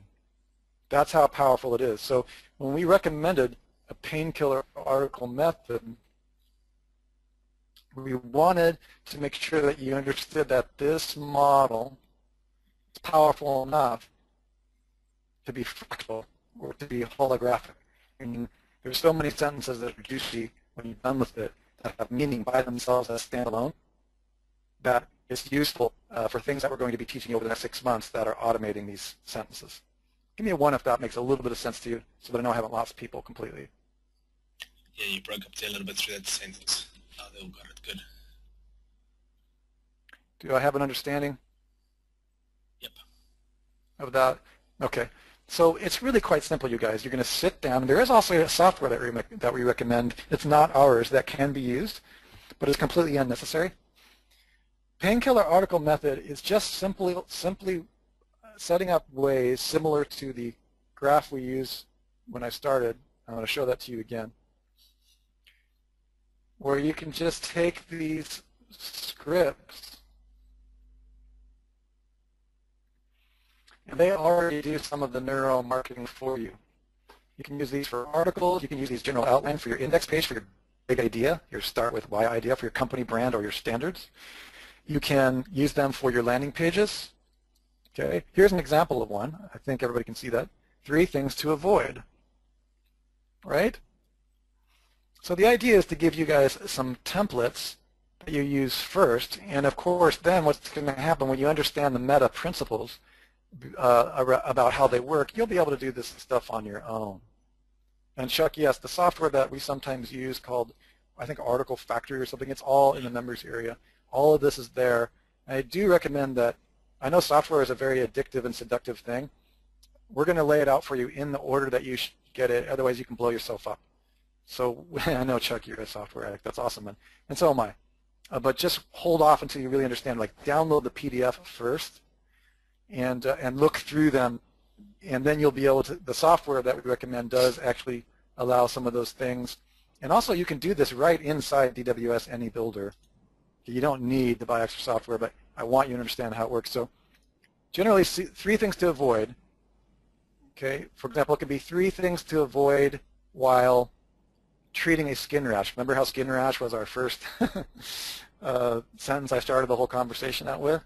That's how powerful it is. So when we recommended a painkiller article method, we wanted to make sure that you understood that this model is powerful enough to be fractal or to be holographic. And there's so many sentences that are juicy when you're done with it that have meaning by themselves as standalone that it's useful for things that we're going to be teaching over the next 6 months that are automating these sentences. Give me a 1 if that makes a little bit of sense to you, so that I know I haven't lost people completely. Yeah, you broke up there a little bit through that sentence. Oh, they all got it. Good. Do I have an understanding? Yep. Of that? Okay. So it's really quite simple, you guys. You're going to sit down. There is also a software that we recommend. It's not ours that can be used, but it's completely unnecessary. Painkiller article method is just simply setting up ways similar to the graph we used when I started. I'm going to show that to you again, where you can just take these scripts and they already do some of the neuro marketing for you. You can use these for articles. You can use these general outline for your index page for your big idea, your start with why idea for your company brand or your standards. You can use them for your landing pages. Okay, here's an example of one. I think everybody can see that. 3 things to avoid, right? So the idea is to give you guys some templates that you use first, and of course then what's going to happen when you understand the meta principles about how they work, you'll be able to do this stuff on your own. And Chuck, yes, the software that we sometimes use called, I think, Article Factory or something, it's all in the members area. All of this is there. I do recommend that. I know software is a very addictive and seductive thing. We're going to lay it out for you in the order that you should get it, otherwise you can blow yourself up. So I know, Chuck, you're a software addict. That's awesome, man. And so am I. But just hold off until you really understand. Like, download the PDF first and look through them, and then you'll be able to, the software that we recommend does actually allow some of those things. And also you can do this right inside DWS Any Builder. You don't need to buy extra software, but I want you to understand how it works. So generally, three things to avoid. Okay, for example, it could be three things to avoid while treating a skin rash. Remember how skin rash was our first sentence I started the whole conversation out with?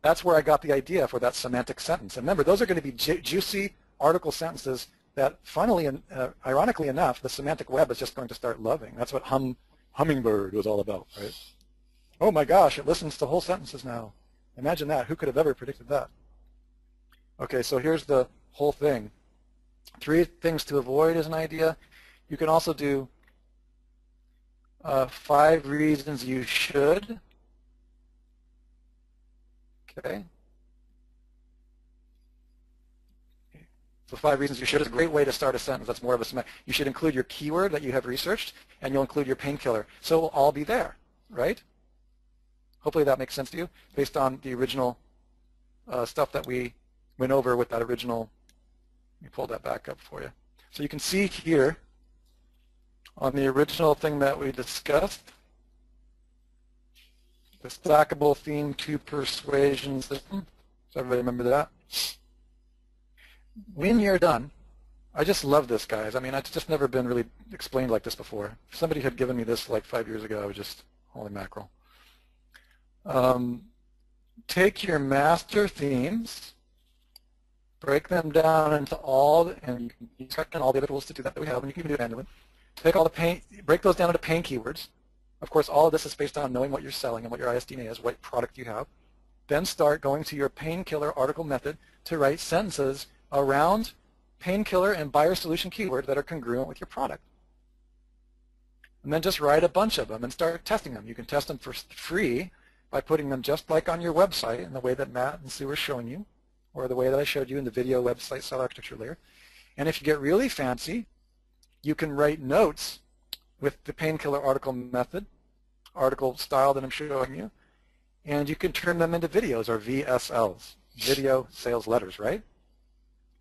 That's where I got the idea for that semantic sentence. And remember, those are going to be juicy article sentences that, funnily and ironically enough, the semantic web is just going to start loving. That's what Hummingbird was all about, right? Oh my gosh, it listens to whole sentences now. Imagine that. Who could have ever predicted that? Okay, so here's the whole thing. Three things to avoid is an idea. You can also do 5 reasons you should. Okay. So 5 reasons you should is a great way to start a sentence. That's more of a semantic. You should include your keyword that you have researched, and you'll include your painkiller. So it'll all be there, right? Hopefully that makes sense to you based on the original stuff that we went over with that original. Let me pull that back up for you. So you can see here on the original thing that we discussed, the stackable theme to persuasion system. Does everybody remember that? When you're done, I just love this, guys. I mean, it's just never been really explained like this before. If somebody had given me this like 5 years ago, I was just, holy mackerel. Take your master themes, break them down into all, and you can use all the other tools to do that we have, and you can even do it manually. Take all the break those down into pain keywords. Of course, all of this is based on knowing what you're selling and what your ISDN is, what product you have. Then start going to your painkiller article method to write sentences around painkiller and buyer solution keywords that are congruent with your product. And then just write a bunch of them and start testing them. You can test them for free by putting them just like on your website in the way that Matt and Sue are showing you, or the way that I showed you in the video website style architecture layer. And if you get really fancy, you can write notes with the painkiller article method, article style that I'm showing you, and you can turn them into videos or VSLs, video sales letters, right?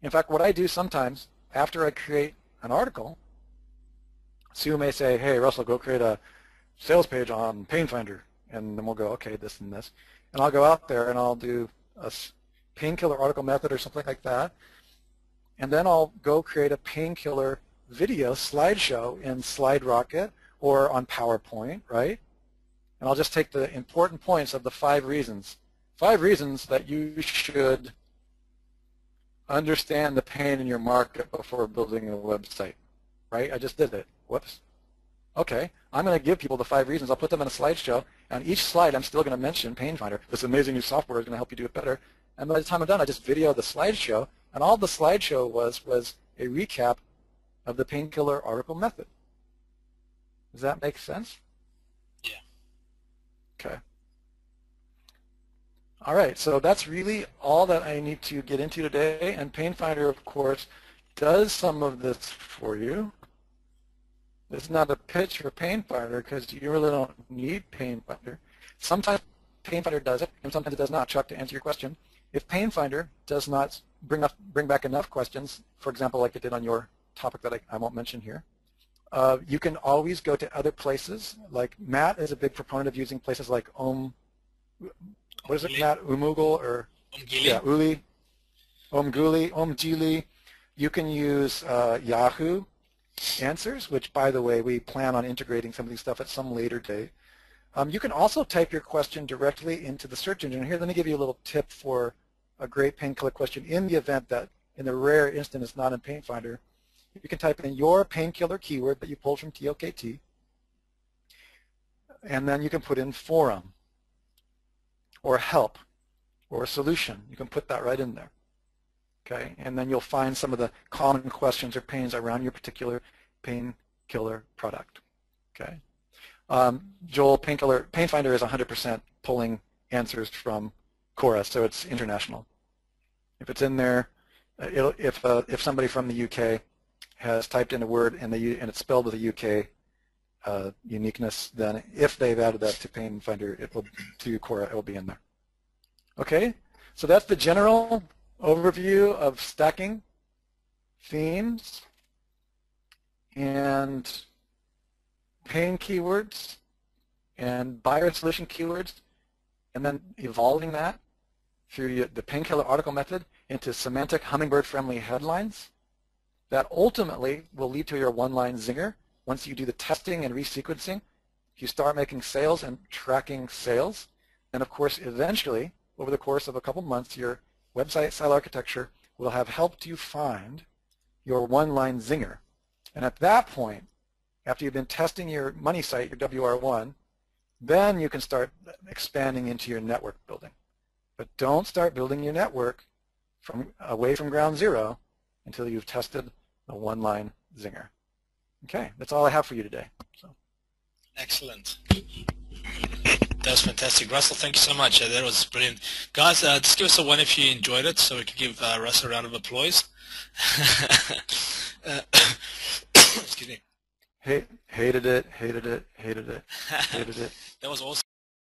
In fact, what I do sometimes after I create an article, Sue may say, hey, Russell, go create a sales page on Painfinder. And then we'll go, okay, this and this. And I'll go out there and I'll do a painkiller article method or something like that. And then I'll go create a painkiller video slideshow in SlideRocket or on PowerPoint, right? And I'll just take the important points of the 5 reasons. 5 reasons that you should understand the pain in your market before building a website, right? I just did it. Whoops. Okay, I'm going to give people the 5 reasons. I'll put them in a slideshow. On each slide, I'm still going to mention Painfinder. This amazing new software is going to help you do it better. And by the time I'm done, I just video the slideshow. And all the slideshow was a recap of the painkiller article method. Does that make sense? Yeah. Okay. All right, so that's really all that I need to get into today. And Painfinder, of course, does some of this for you. It's not a pitch for Painfinder because you really don't need Painfinder. Sometimes Painfinder does it, and sometimes it does not. Chuck, to answer your question, if Painfinder does not bring back enough questions, for example, like it did on your topic that I won't mention here, you can always go to other places. Like Matt is a big proponent of using places like what is it, Matt? Umoogle or yeah, Uli, Omguli. You can use Yahoo Answers, which, by the way, we plan on integrating some of these stuff at some later date. You can also type your question directly into the search engine. Here, let me give you a little tip for a great painkiller question. In the event that, in the rare instant it's not in Painfinder, you can type in your painkiller keyword that you pulled from TLKT, and then you can put in forum or help or solution. You can put that right in there. Okay, and then you'll find some of the common questions or pains around your particular painkiller product. Okay, Joel, Painfinder is 100% pulling answers from Quora, so it's international. If it's in there, if somebody from the UK has typed in a word and it's spelled with a UK uniqueness, then if they've added that to Painfinder, to Quora, it will be in there. Okay, so that's the general overview of stacking themes and pain keywords and buyer solution keywords and then evolving that through the painkiller article method into semantic hummingbird-friendly headlines, that ultimately will lead to your one-line zinger. Once you do the testing and resequencing, you start making sales and tracking sales. And of course, eventually, over the course of a couple months, your website style architecture will have helped you find your one-line zinger. And at that point, after you've been testing your money site, your WR1, then you can start expanding into your network building. But don't start building your network away from ground zero until you've tested the one-line zinger. Okay, that's all I have for you today. So. Excellent. That was fantastic. Russell, thank you so much. That was brilliant. Guys, just give us a 1 if you enjoyed it so we can give Russell a round of applause. Excuse me. Hated it. That was awesome.